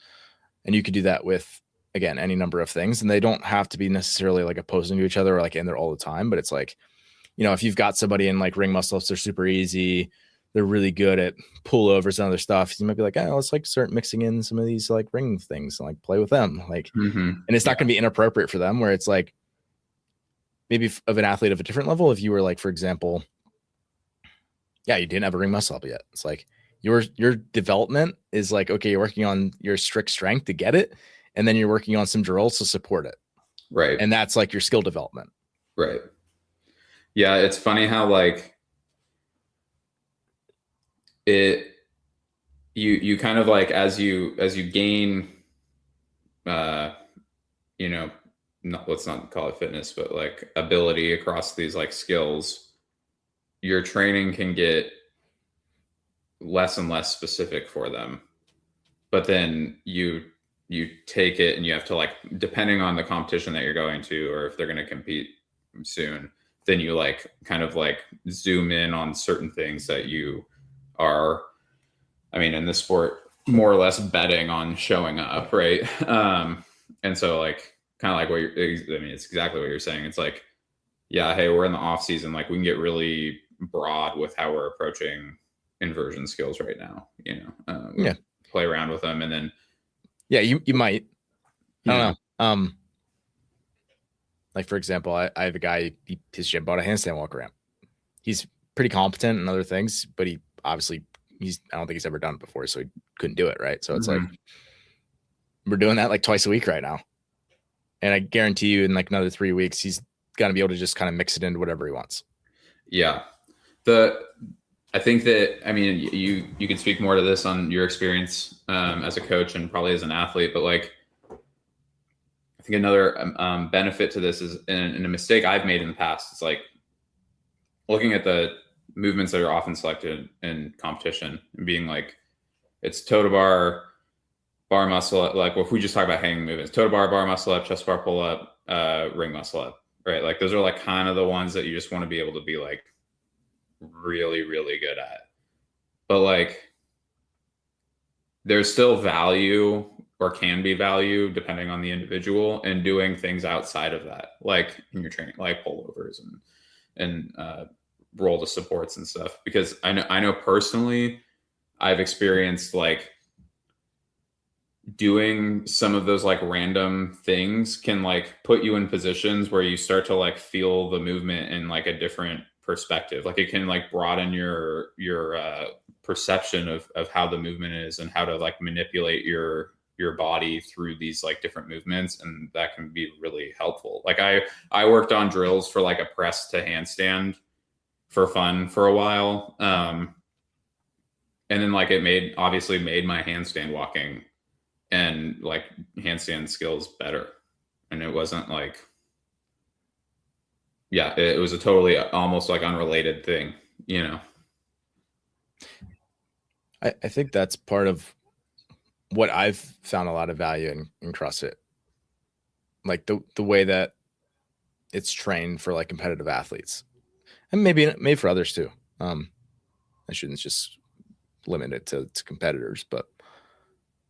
And you could do that with, again, any number of things. And they don't have to be necessarily like opposing to each other or like in there all the time. But it's like, you know, if you've got somebody in like ring muscle ups, they're super easy. They're really good at pullovers and other stuff. You might be like, oh, let's like start mixing in some of these like ring things and like play with them. Like, and it's not going to be inappropriate for them where it's like maybe of an athlete of a different level. If you were like, for example, yeah, you didn't have a ring muscle up yet. It's like your development is like, okay, you're working on your strict strength to get it. And then you're working on some drills to support it.
Right.
And that's like your skill development.
Right. Yeah. It's funny how like you kind of like, as you gain, you know, let's not call it fitness, but like ability across these like skills, your training can get less and less specific for them. But then you take it and you have to like, depending on the competition that you're going to, or if they're going to compete soon, then you like kind of like zoom in on certain things that you are, I mean, in this sport, more or less betting on showing up. Right. And so like, kind of like I mean, it's exactly what you're saying. It's like, yeah, hey, we're in the off season. Like we can get really broad with how we're approaching inversion skills right now, you know, play around with them. And then,
yeah, you might, I don't know. Like for example, I have a guy, his gym bought a handstand walk around. He's pretty competent in other things, but he obviously I don't think he's ever done it before. So he couldn't do it. Right. So it's like, we're doing that like twice a week right now. And I guarantee you in like another 3 weeks, he's going to be able to just kind of mix it into whatever he wants.
Yeah. I think that, I mean, you can speak more to this on your experience as a coach and probably as an athlete, but like, I think another benefit to this is, and a mistake I've made in the past, it's like looking at the movements that are often selected in competition and being like, it's toe to bar muscle up. Like, well, if we just talk about hanging movements, toe to bar muscle up, chest bar pull up, ring muscle up, right? Like those are like kind of the ones that you just want to be able to be like really, really good at. But like, there's still value, or can be value depending on the individual, in doing things outside of that, like in your training, like pullovers and roll to supports and stuff. Because I know personally, I've experienced like doing some of those like random things can like put you in positions where you start to like feel the movement in like a different perspective. Like it can like broaden your perception of how the movement is and how to like manipulate your body through these like different movements, and that can be really helpful. Like I worked on drills for like a press to handstand for fun for a while, and then like it obviously made my handstand walking and like handstand skills better. And it wasn't like, yeah, it was a totally almost like unrelated thing, you know?
I think that's part of what I've found a lot of value in CrossFit. Like the way that it's trained for like competitive athletes, and maybe for others too. I shouldn't just limit it to competitors, but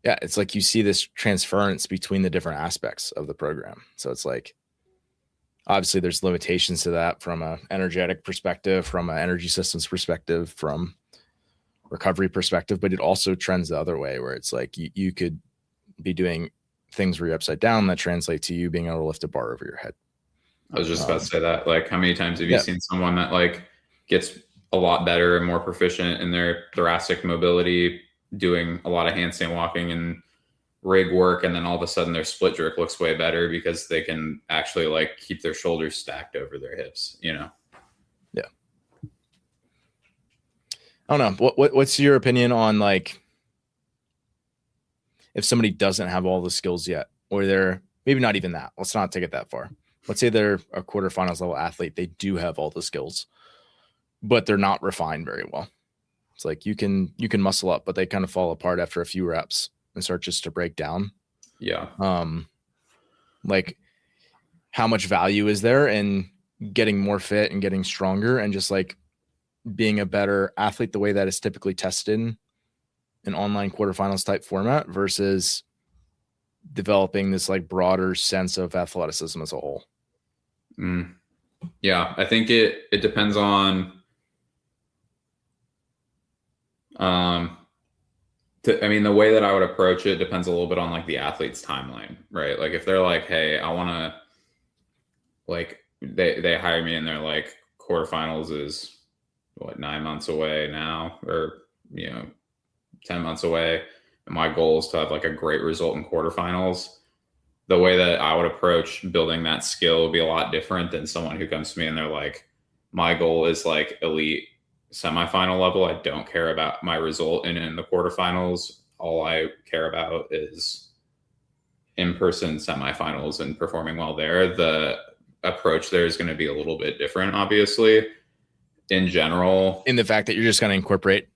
yeah, it's like you see this transference between the different aspects of the program. So it's like, obviously there's limitations to that from an energetic perspective, from an energy systems perspective, from recovery perspective, but it also trends the other way where it's like you could be doing things where you're upside down that translate to you being able to lift a bar over your head.
I was just about to say that. Like, how many times have you seen someone that like gets a lot better and more proficient in their thoracic mobility, doing a lot of handstand walking and rig work, and then all of a sudden their split jerk looks way better because they can actually like keep their shoulders stacked over their hips, you know?
Yeah. I don't know. What's your opinion on like if somebody doesn't have all the skills yet, or they're maybe not even that? Let's not take it that far. Let's say they're a quarterfinals level athlete. They do have all the skills, but they're not refined very well. It's like you can muscle up, but they kind of fall apart after a few reps and start just to break down.
Yeah.
Like how much value is there in getting more fit and getting stronger and just like being a better athlete the way that is typically tested in an online quarterfinals type format versus developing this like broader sense of athleticism as a whole?
Yeah, I think it depends on I mean, the way that I would approach it depends a little bit on like the athlete's timeline, right? Like if they're like, hey, I want to, like they hire me and they're like, quarterfinals is what, 9 months away now, or 10 months away, and my goal is to have like a great result in quarterfinals. The way that I would approach building that skill would be a lot different than someone who comes to me and they're like, my goal is like elite semifinal level. I don't care about my result in the quarterfinals. All I care about is in-person semifinals and performing well there. The approach there is going to be a little bit different, obviously. In general,
in the fact that you're just going to incorporate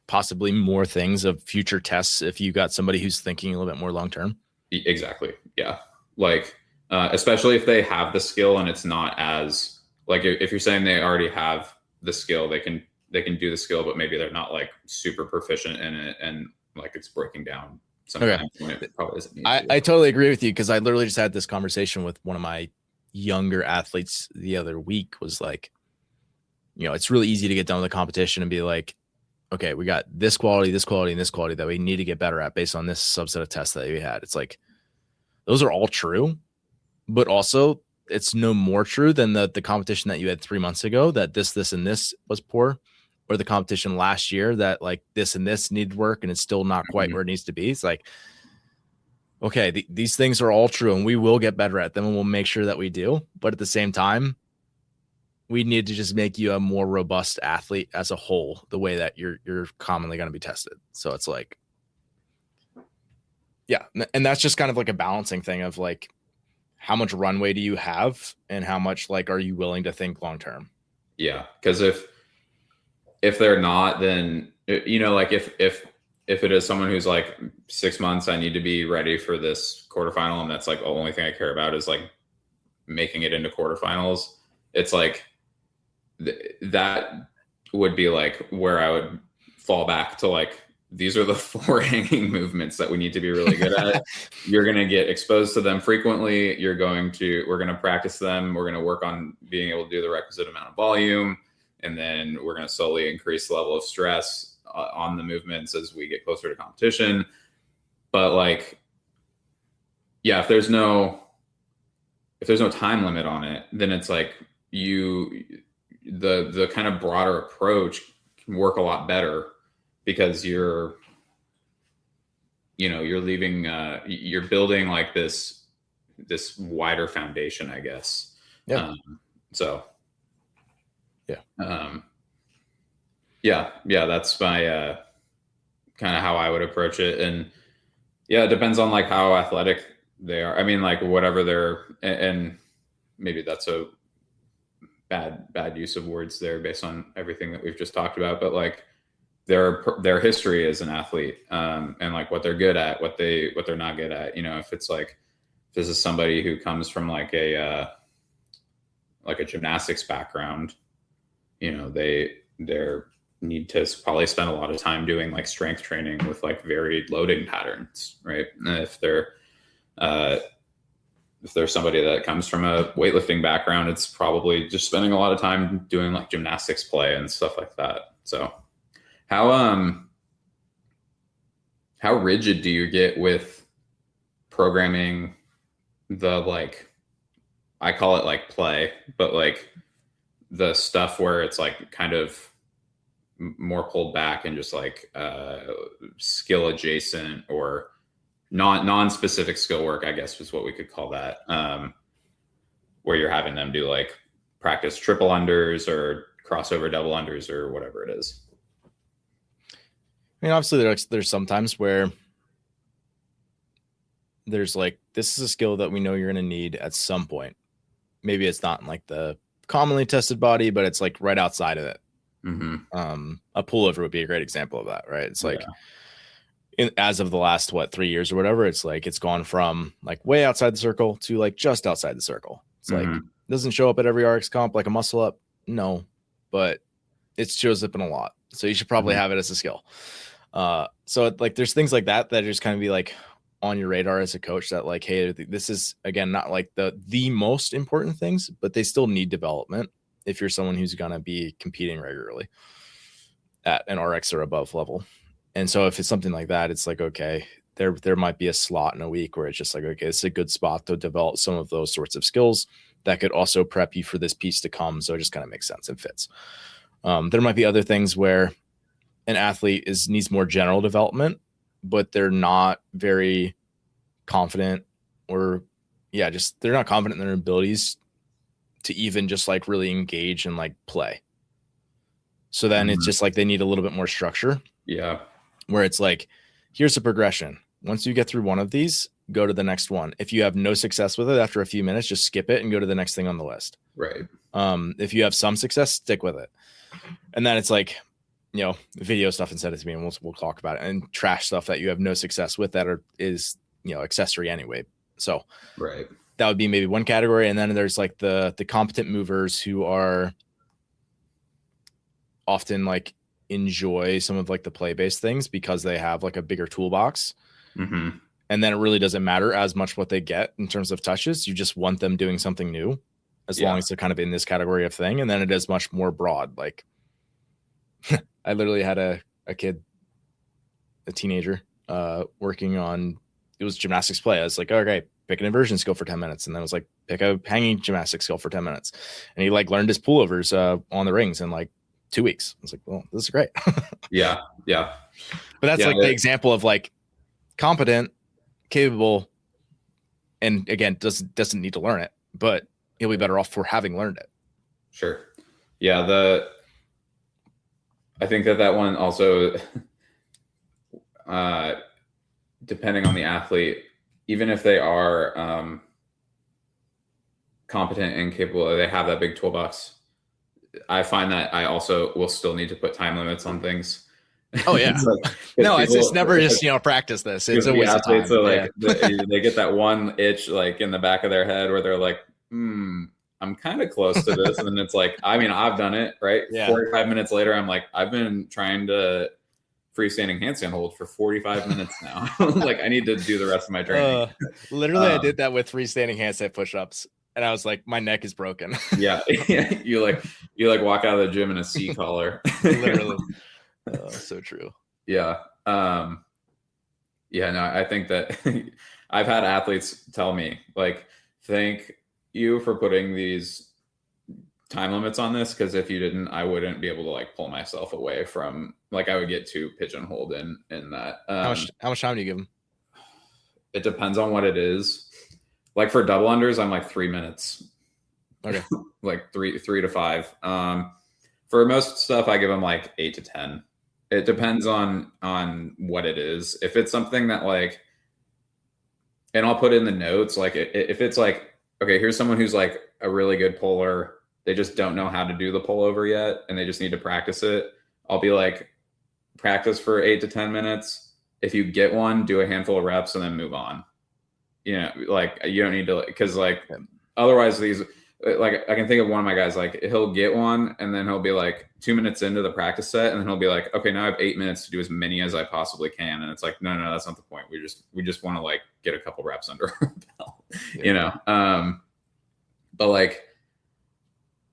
possibly more things of future tests if you got somebody who's thinking a little bit more long term.
Exactly. Yeah. Like, especially if they have the skill and it's not as like, if you're saying they already have the skill, they can do the skill, but maybe they're not like super proficient in it, and like it's breaking down sometimes when it probably doesn't need to.
I totally agree with you, because I literally just had this conversation with one of my younger athletes the other week. Was like, it's really easy to get done with the competition and be like, okay, we got this quality, and this quality that we need to get better at based on this subset of tests that we had. It's like, those are all true, but also it's no more true than the competition that you had 3 months ago that this and this was poor, or the competition last year that like this and this needed work and it's still not quite where it needs to be. It's like, okay, these things are all true and we will get better at them and we'll make sure that we do. But at the same time, we need to just make you a more robust athlete as a whole, the way that you're commonly going to be tested. So it's like, yeah. And that's just kind of like a balancing thing of like, how much runway do you have and how much like, are you willing to think long-term?
Yeah. Cause if they're not, then, like if it is someone who's like 6 months, I need to be ready for this quarterfinal, and that's like the only thing I care about is like making it into quarterfinals. It's like that would be like where I would fall back to like, these are the 4 hanging movements that we need to be really good at. You're going to get exposed to them frequently. We're going to practice them. We're going to work on being able to do the requisite amount of volume. And then we're going to slowly increase the level of stress on the movements as we get closer to competition. But like, yeah, if there's no time limit on it, then it's like the kind of broader approach can work a lot better, because you're leaving, you're building like this wider foundation, I guess.
Yeah.
So
yeah.
Yeah, that's my kind of how I would approach it. And yeah, it depends on like how athletic they are. I mean, like whatever they're, and maybe that's a bad use of words there based on everything that we've just talked about, but like their history as an athlete, and like what they're good at, what they're not good at. If it's like, if this is somebody who comes from like a gymnastics background, they need to probably spend a lot of time doing like strength training with like varied loading patterns, right? And if they're somebody that comes from a weightlifting background, it's probably just spending a lot of time doing like gymnastics play and stuff like that. So how rigid do you get with programming the, like, I call it like play, but like the stuff where it's like kind of more pulled back and just like skill adjacent or non-specific skill work, I guess is what we could call that, where you're having them do like practice triple unders or crossover double unders or whatever it is?
I mean, obviously there's sometimes where there's like, this is a skill that we know you're going to need at some point. Maybe it's not in like the commonly tested body, but it's like right outside of it.
Mm-hmm.
A pullover would be a great example of that, right? It's like, as of the last 3 years or whatever, it's like it's gone from like way outside the circle to like just outside the circle. It's like, it doesn't show up at every RX comp like a muscle up, no, but it shows up in a lot. So you should probably have it as a skill. So like there's things like that just kind of be like on your radar as a coach that like, hey, this is again not like the most important things, but they still need development if you're someone who's going to be competing regularly at an RX or above level. And so if it's something like that, it's like, okay, there might be a slot in a week where it's just like, okay, it's a good spot to develop some of those sorts of skills that could also prep you for this piece to come. So it just kind of makes sense and fits. There might be other things where an athlete needs more general development, but they're not very confident or they're not confident in their abilities to even just like really engage and like play. So then it's just like they need a little bit more structure.
Yeah.
Where it's like, here's a progression. Once you get through one of these, go to the next one. If you have no success with it after a few minutes, just skip it and go to the next thing on the list.
Right.
If you have some success, stick with it. And then it's like, video stuff and send it to me and we'll talk about it, and trash stuff that you have no success with that is accessory anyway. So
right.
That would be maybe one category. And then there's like the competent movers who are often like enjoy some of like the play-based things because they have like a bigger toolbox.
Mm-hmm.
And then it really doesn't matter as much what they get in terms of touches. You just want them doing something new as long as they're kind of in this category of thing. And then it is much more broad. Like I literally had a kid, a teenager, working on, it was gymnastics play. I was like, okay, pick an inversion skill for 10 minutes. And then I was like, pick a hanging gymnastics skill for 10 minutes. And he like learned his pullovers on the rings in like 2 weeks. I was like, well, this is great.
Yeah.
But that's the example of like competent, capable, and again, doesn't need to learn it, but he'll be better off for having learned it.
Sure. Yeah. I think that one also, depending on the athlete, even if they are competent and capable, they have that big toolbox. I find that I also will still need to put time limits on things.
Oh yeah. It's just never just, practice this. It's always a time.
So like they get that one itch like in the back of their head where they're like, I'm kind of close to this. And then it's like, I mean, I've done it, right? Yeah. 45 minutes later, I'm like, I've been trying to freestanding handstand hold for 45 minutes now. Like I need to do the rest of my training.
Literally, I did that with freestanding handstand push-ups. And I was like, my neck is broken.
Yeah. You walk out of the gym in a C collar.
Literally. So true.
Yeah. No, I think that I've had athletes tell me like, thank you for putting these time limits on this. Cause if you didn't, I wouldn't be able to like pull myself away from like, I would get too pigeonholed in that.
How much time do you give them?
It depends on what it is. Like for double unders, I'm like 3 minutes.
Okay.
Like three to 5. For most stuff, I give them like 8 to 10. It depends on what it is. If it's something that like, and I'll put in the notes, like if it's like, okay, here's someone who's like a really good puller. They just don't know how to do the pullover yet. And they just need to practice it. I'll be like, practice for 8 to 10 minutes. If you get one, do a handful of reps and then move on. Like you don't need to, because like otherwise these, like I can think of one of my guys, like he'll get one and then he'll be like 2 minutes into the practice set and then he'll be like, okay, now I have 8 minutes to do as many as I possibly can. And it's like, no, that's not the point. We just want to like get a couple reps under our belt, but like,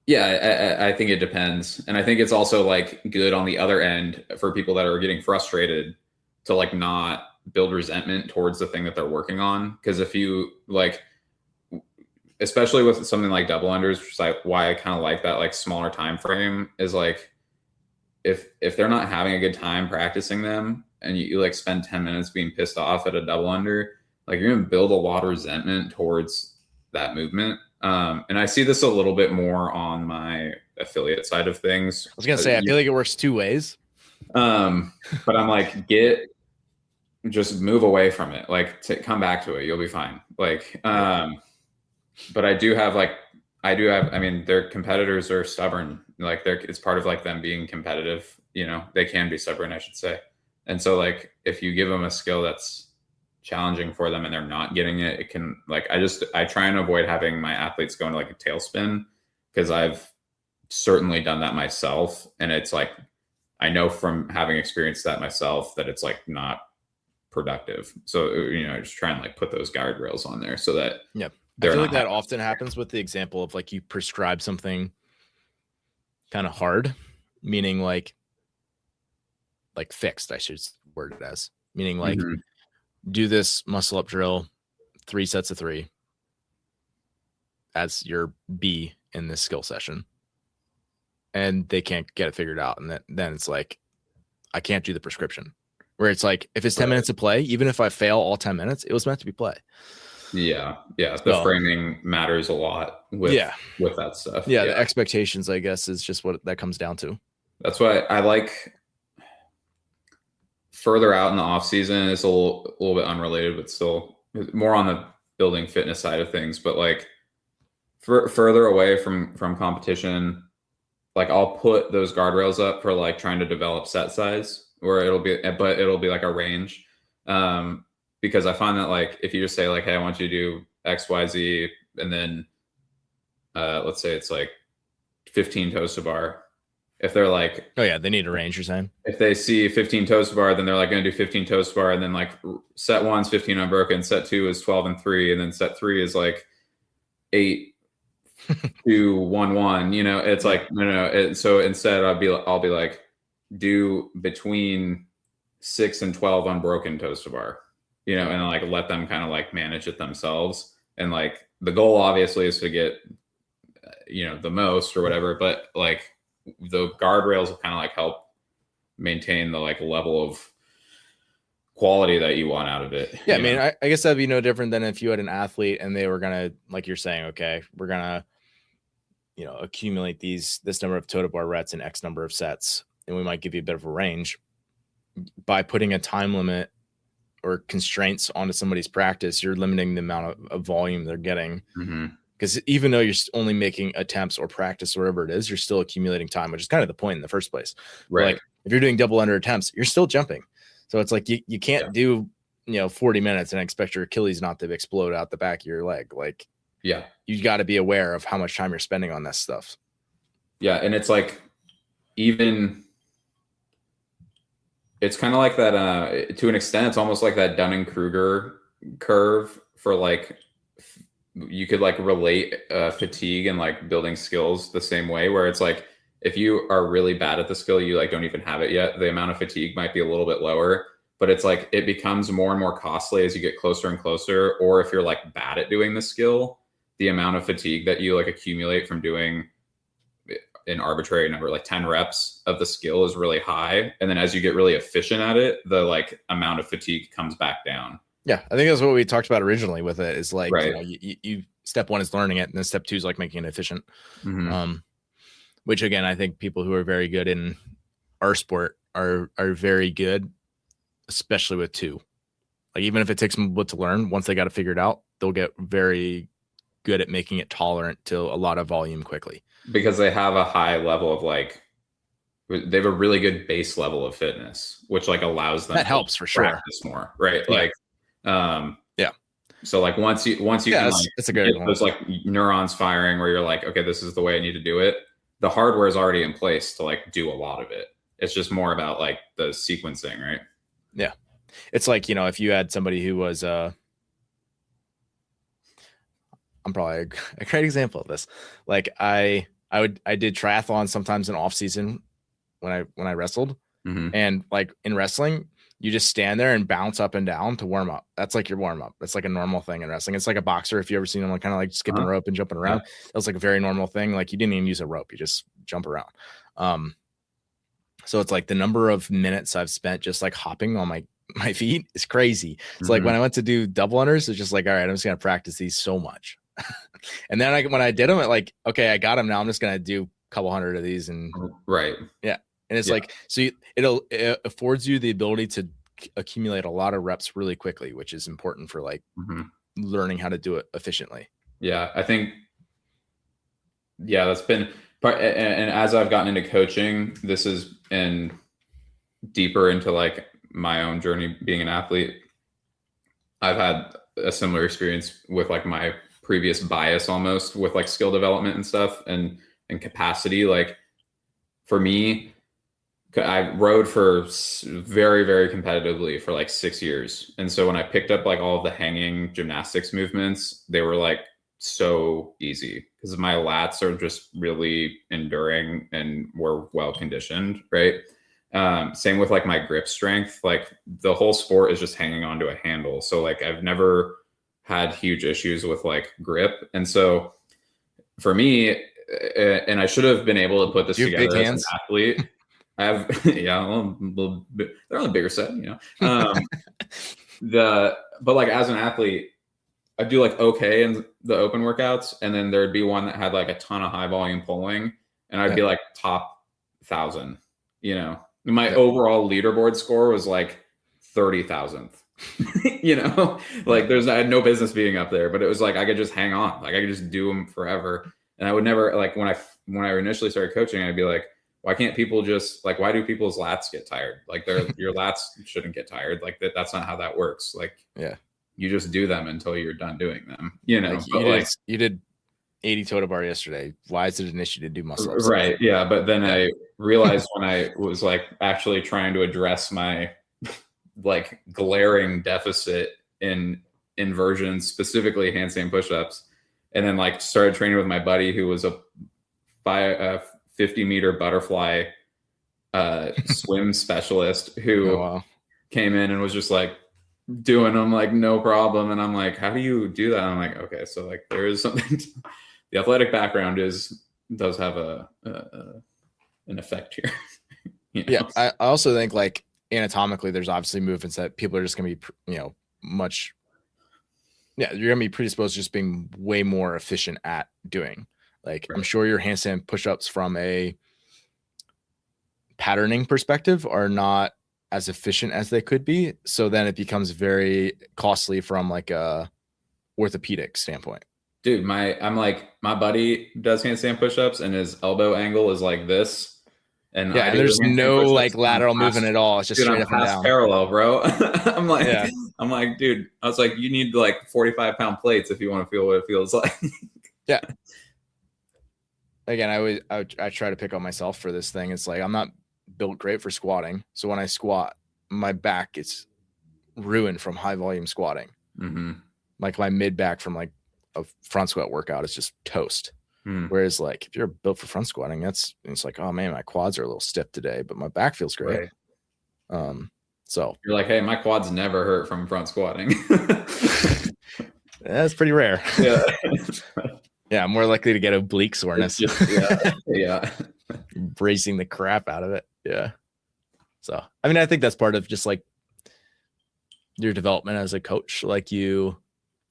yeah, I think it depends. And I think it's also like good on the other end for people that are getting frustrated to like not build resentment towards the thing that they're working on. Cause if you like, especially with something like double unders, which is like why I kind of like that like smaller time frame is like, if they're not having a good time practicing them and you like spend 10 minutes being pissed off at a double under, like you're going to build a lot of resentment towards that movement. And I see this a little bit more on my affiliate side of things.
I was going to say, I feel like it works two ways.
But I'm like, just move away from it. Like come back to it. You'll be fine. Like, but I mean, their competitors are stubborn. Like it's part of like them being competitive, they can be stubborn, I should say. And so like, if you give them a skill that's challenging for them and they're not getting it, it can like, I try and avoid having my athletes go into like a tailspin because I've certainly done that myself, and it's like I know from having experienced that myself that it's like not productive. So I just try and like put those guardrails on there so that
yeah, I feel like that often happens with the example of like you prescribe something kind of hard, meaning like fixed, I should word it as, meaning like do this muscle up drill 3 sets of 3 as your B in this skill session, and they can't get it figured out, and then it's like I can't do the prescription, where it's like if it's 10 minutes of play, even if I fail all 10 minutes, it was meant to be play.
Yeah. The framing matters a lot with that stuff.
Yeah, the expectations, I guess, is just what that comes down to.
That's why I like further out in the off season. It's a little bit unrelated, but still more on the building fitness side of things. But like further away from competition, like I'll put those guardrails up for like trying to develop set size, where it'll be like a range. Because I find that like if you just say like, hey, I want you to do X, Y, Z, and then let's say it's like 15 toes to bar. If they're like,
oh yeah, they need a range, you're saying?
If they see 15 toes to bar, then they're like going to do 15 toes to bar, and then like set 1's 15 unbroken, set 2 is 12 and 3, and then set 3 is like 8 2 1 1. It's like no. So instead, I'll be like, do between 6 and 12 unbroken toes to bar. And like let them kind of like manage it themselves. And like the goal obviously is to get, the most or whatever, but like the guardrails will kind of like help maintain the like level of quality that you want out of it.
Yeah. I mean, I guess that'd be no different than if you had an athlete and they were going to, like you're saying, okay, we're going to, accumulate this number of toe to bar reps in X number of sets. And we might give you a bit of a range by putting a time limit or constraints onto somebody's practice. You're limiting the amount of volume they're getting, because even though you're only making attempts or practice or whatever it is, you're still accumulating time, which is kind of the point in the first place.
Right.
Like if you're doing double under attempts, you're still jumping. So it's like you can't do 40 minutes and expect your Achilles not to explode out the back of your leg. Like you got to be aware of how much time you're spending on this stuff.
Yeah, and it's like even it's kind of like that to an extent. It's almost like that Dunning-Kruger curve for like you could like relate fatigue and like building skills the same way, where it's like if you are really bad at the skill, you like don't even have it yet, the amount of fatigue might be a little bit lower, but it's like it becomes more and more costly as you get closer and closer. Or if you're like bad at doing the skill, the amount of fatigue that you like accumulate from doing an arbitrary number, like 10 reps of the skill, is really high. And then as you get really efficient at it, the like amount of fatigue comes back down.
Yeah. I think that's what we talked about originally with it, is like,
right.
You step 1 is learning it. And then step 2 is like making it efficient. Which again, I think people who are very good in our sport are very good, especially with 2. Like even if it takes them a bit to learn, once they got to figure it out, they'll get very good at making it tolerant to a lot of volume quickly. Because
they have a high level of like, they have a really good base level of fitness, which like allows them
that helps for sure
practice more, right? Yeah. Like, so like once you can
that's a good
get those like neurons firing, where you're like, okay, this is the way I need to do it. The hardware is already in place to like do a lot of it. It's just more about like the sequencing, right?
Yeah, it's like if you had somebody who was I'm probably a great example of this. Like I did triathlon sometimes in off season when I wrestled, and like in wrestling, you just stand there and bounce up and down to warm up. That's like your warm up. That's like a normal thing in wrestling. It's like a boxer. If you ever seen them like kind of like skipping rope and jumping around, that was like a very normal thing. Like you didn't even use a rope. You just jump around. So it's like the number of minutes I've spent just like hopping on my feet is crazy. It's like when I went to do double unders, it's just like, all right, I'm just going to practice these so much. And then when I did them, like, okay, I got them. Now I'm just going to do a couple hundred of these. And yeah. And it's like, so it affords you the ability to accumulate a lot of reps really quickly, which is important for like learning how to do it efficiently.
Yeah. I think, that's been part. And as I've gotten into coaching, this is deeper into like my own journey being an athlete. I've had a similar experience with like my previous bias almost with like skill development and stuff. And and capacity. Like for me, I rode for very, very competitively for like 6 years. And so when I picked up like all of the hanging gymnastics movements, they were like so easy because my lats are just really enduring and were well conditioned, right? Same with like my grip strength. Like the whole sport is just hanging onto a handle. So like I've never had huge issues with like grip. And so for me, and I should have been able to put this together as an athlete. I have, yeah, they're on the bigger side, you know. But like as an athlete, I do like okay in the open workouts, and then there'd be one that had like a ton of high volume pulling, and I'd be like top 1,000. You know, my overall leaderboard score was like 30,000th. You know, like I had no business being up there, but it was like I could just hang on, like I could just do them forever. And I would never like when I initially started coaching, I'd be like, why can't people just like why do people's lats get tired? Like your lats shouldn't get tired. Like that's not how that works. Like you just do them until you're done doing them. You know,
you did 80 toe to bar yesterday. Why is it an issue to do muscle ups?
Right. Yeah. But then I realized when I was like actually trying to address my like glaring deficit in inversions, specifically handstand push-ups, and then like started training with my buddy who was a 50-meter butterfly swim specialist who came in and was just like doing them like no problem. And I'm like, how do you do that? And I'm like, okay, so like there is something the athletic background does have an effect here. You know?
Yeah, I also think like anatomically there's obviously movements that people are just going to be, you know, you're going to be predisposed to just being way more efficient at doing. Like I'm sure your handstand push-ups from a patterning perspective are not as efficient as they could be. So then it becomes very costly from like a orthopedic standpoint.
Dude, my buddy does handstand push-ups and his elbow angle is like this. And
there's no like lateral movement at all. It's just straight up and down.
Parallel, bro. I'm like, dude, I was like, you need like 45-pound plates if you want to feel what it feels like.
Yeah. Again, I try to pick on myself for this thing. It's like I'm not built great for squatting. So when I squat, my back gets ruined from high volume squatting. Mm-hmm. Like my mid back from like a front squat workout is just toast. Whereas like if you're built for front squatting, it's like, oh man, my quads are a little stiff today, but my back feels great. Right. So
you're like, hey, my quads never hurt from front squatting.
That's pretty rare.
Yeah.
Yeah, I'm more likely to get oblique soreness.
Yeah.
Bracing the crap out of it. Yeah. So I mean, I think that's part of just like your development as a coach. Like you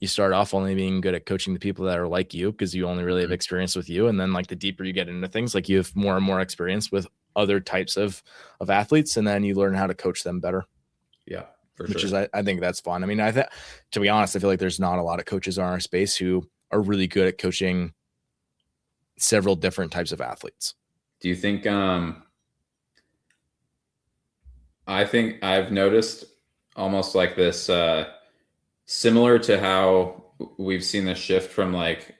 start off only being good at coaching the people that are like you because you only really have experience with you. And then like the deeper you get into things, like you have more and more experience with other types of athletes. And then you learn how to coach them better.
Yeah,
which is, I think that's fun. I mean, to be honest, I feel like there's not a lot of coaches in our space who are really good at coaching several different types of athletes.
Do you think, I think I've noticed almost like this, similar to how we've seen the shift from like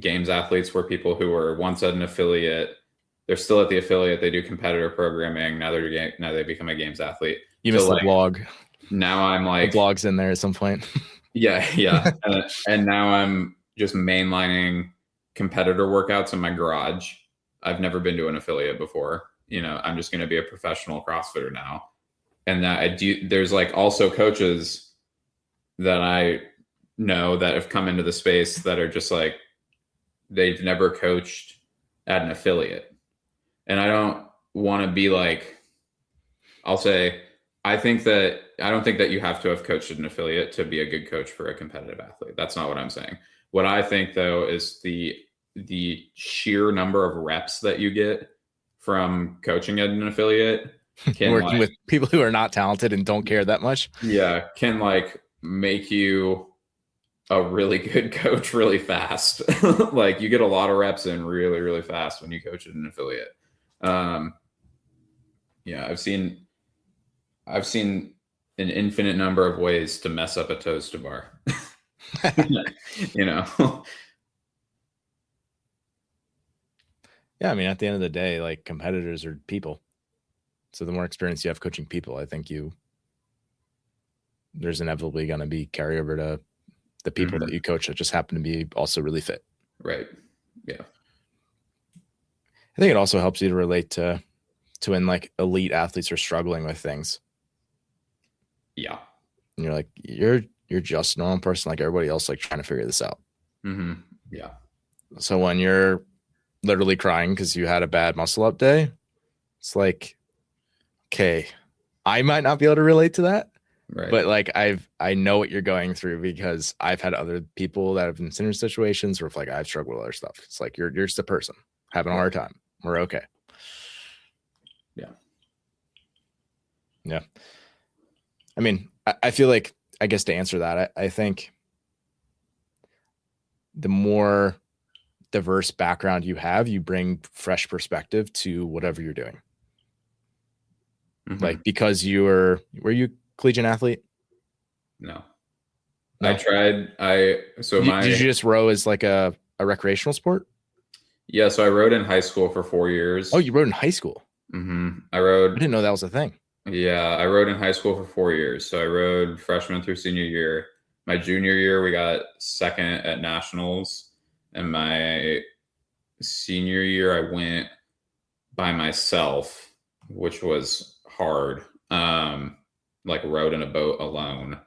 games athletes where people who were once at an affiliate, they're still at the affiliate, they do competitor programming. Now they become a games athlete.
You missed the blog.
Now I'm like,
the blog's in there at some point.
Yeah. And now I'm just mainlining competitor workouts in my garage. I've never been to an affiliate before. You know, I'm just going to be a professional CrossFitter now. And that there's like also coaches that I know that have come into the space that are just like, they've never coached at an affiliate. And I don't want to be like, I'll say, I don't think that you have to have coached at an affiliate to be a good coach for a competitive athlete. That's not what I'm saying. What I think though, is the sheer number of reps that you get from coaching at an affiliate
working with people who are not talented and don't care that much.
Yeah. Can like make you a really good coach really fast. Like you get a lot of reps in really, really fast when you coach at an affiliate. Yeah, I've seen an infinite number of ways to mess up a toes to bar. You know.
Yeah, I mean, at the end of the day, like competitors are people. So the more experience you have coaching people, I think there's inevitably going to be carryover to the people that you coach that just happen to be also really fit.
Right. Yeah.
I think it also helps you to relate to when like elite athletes are struggling with things.
Yeah.
And you're like, you're just a normal person like everybody else, like trying to figure this out.
Yeah.
So when you're literally crying because you had a bad muscle up day, it's like, okay, I might not be able to relate to that.
Right.
But like I know what you're going through because I've had other people that have been in similar situations where like I've struggled with other stuff. It's like you're just a person having a hard time. We're okay.
Yeah.
Yeah. I mean, I feel like, I guess to answer that, I think the more diverse background you have, you bring fresh perspective to whatever you're doing. Like because were you collegiate athlete?
No.
No?
I tried.
Did you just row as like a recreational sport?
Yeah, so I rowed in high school for 4 years.
Oh, you rowed in high school?
I rowed.
I didn't know that was a thing.
Yeah, I rowed in high school for 4 years. So I rowed freshman through senior year. My junior year, we got second at nationals, and my senior year, I went by myself, which was hard. Like rowed in a boat alone,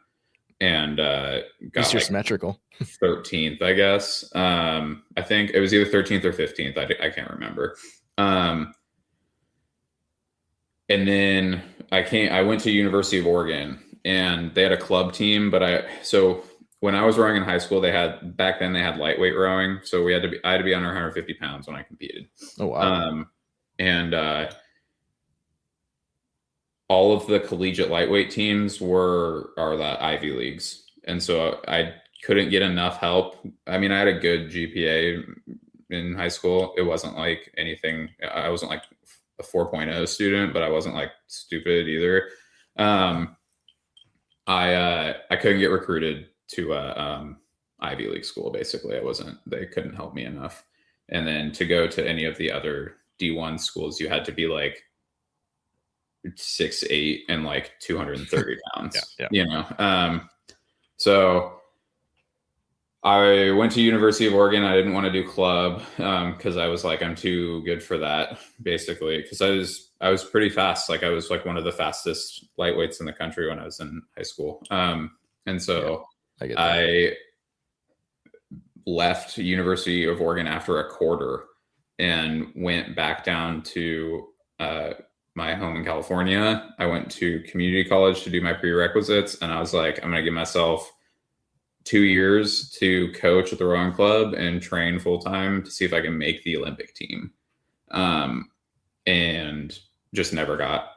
and got like
symmetrical
13th, I guess. I think it was either 13th or 15th. I can't remember. And then I went to University of Oregon, and they had a club team, so when I was rowing in high school, back then they had lightweight rowing. So I had to be under 150 pounds when I competed.
Oh, wow.
And all of the collegiate lightweight teams are the Ivy Leagues. And so I couldn't get enough help. I mean, I had a good GPA in high school. It wasn't like anything. I wasn't like a 4.0 student, but I wasn't like stupid either. I couldn't get recruited to Ivy League school. Basically, they couldn't help me enough. And then to go to any of the other D1 schools, you had to be like 6'8" and like 230 pounds. So I went to University of Oregon. I didn't want to do club because I was like, I'm too good for that, basically, because I was pretty fast. Like I was like one of the fastest lightweights in the country when I was in high school. And so I left University of Oregon after a quarter and went back down to my home in California. I went to community college to do my prerequisites, and I was like, I'm going to give myself 2 years to coach at the rowing club and train full time to see if I can make the Olympic team. And just never got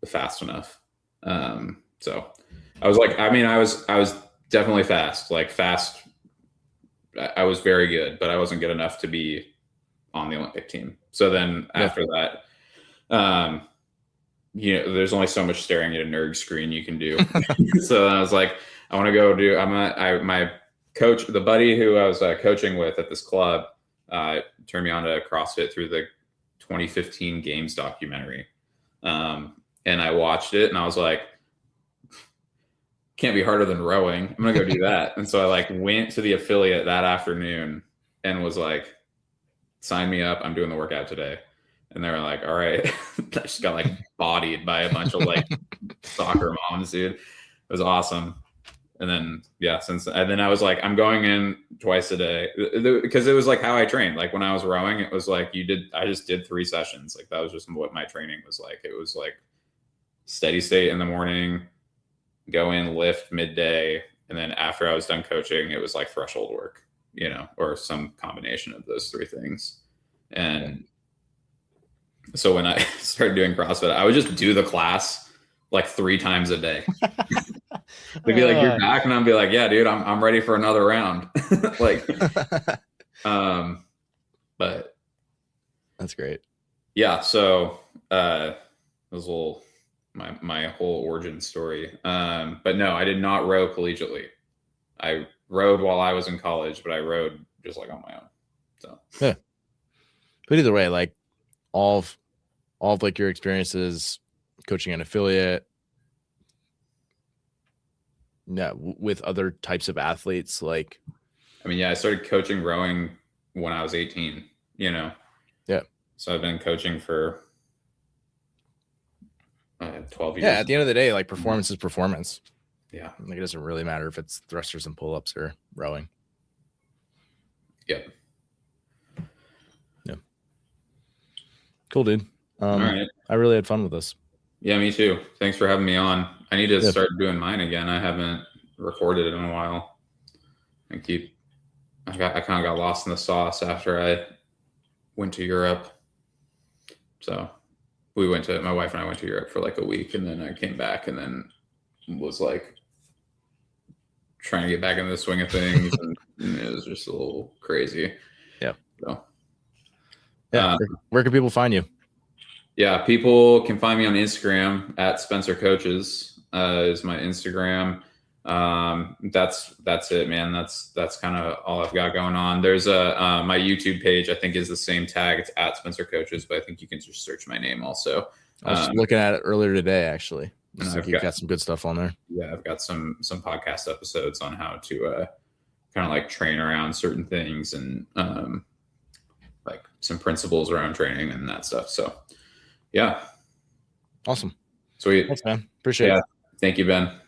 fast enough. So I was like, I mean, I was definitely fast, like fast. I was very good, but I wasn't good enough to be on the Olympic team. So then after that, there's only so much staring at a nerd screen you can do. So I was like, I want to go do. My coach, the buddy who I was coaching with at this club, turned me on to CrossFit through the 2015 Games documentary, and I watched it, and I was like, can't be harder than rowing. I'm gonna go do that. And so I like went to the affiliate that afternoon and was like, sign me up. I'm doing the workout today. And they were like, all right. I just got like bodied by a bunch of like soccer moms, dude. It was awesome. And then, and then I was like, I'm going in twice a day because it was like how I trained. Like when I was rowing, it was like I just did 3 sessions. Like that was just what my training was like. It was like steady state in the morning, go in, lift midday. And then after I was done coaching, it was like threshold work, or some combination of those 3 things. And so when I started doing CrossFit, I would just do the class like 3 times a day. They'd be like, you're back. And I'd be like, yeah, dude, I'm ready for another round. Like, but
that's great.
Yeah. So, it was a little, my whole origin story. But no, I did not row collegiately. I rowed while I was in college, but I rowed just like on my own. So,
yeah. But either way, like all of like your experiences coaching an affiliate, yeah, with other types of athletes? Like,
I mean, yeah, I started coaching rowing when I was 18, you know?
Yeah.
So I've been coaching for 12
yeah,
years.
at the end of the day, like performance is performance.
Yeah.
Like it doesn't really matter if it's thrusters and pull-ups or rowing.
Yep.
Yeah. Cool, dude.
All right.
I really had fun with this.
Yeah, me too. Thanks for having me on. I need to
Yeah.
start doing mine again. I haven't recorded it in a while. I kind of got lost in the sauce after I went to Europe. So my wife and I went to Europe for like a week, and then I came back and then was like trying to get back into the swing of things. And it was just a little crazy.
Yeah.
So,
yeah. Where can people find you?
Yeah, people can find me on Instagram at Spencer Coaches is my Instagram. That's it, man. That's kind of all I've got going on. There's my YouTube page, I think is the same tag. It's at Spencer Coaches, but I think you can just search my name also.
I was looking at it earlier today, actually. Looks like you've got some good stuff on there.
Yeah, I've got some podcast episodes on how to kind of like train around certain things and like some principles around training and that stuff. So yeah.
Awesome.
Sweet.
Thanks, man. Appreciate it.
Thank you, Ben.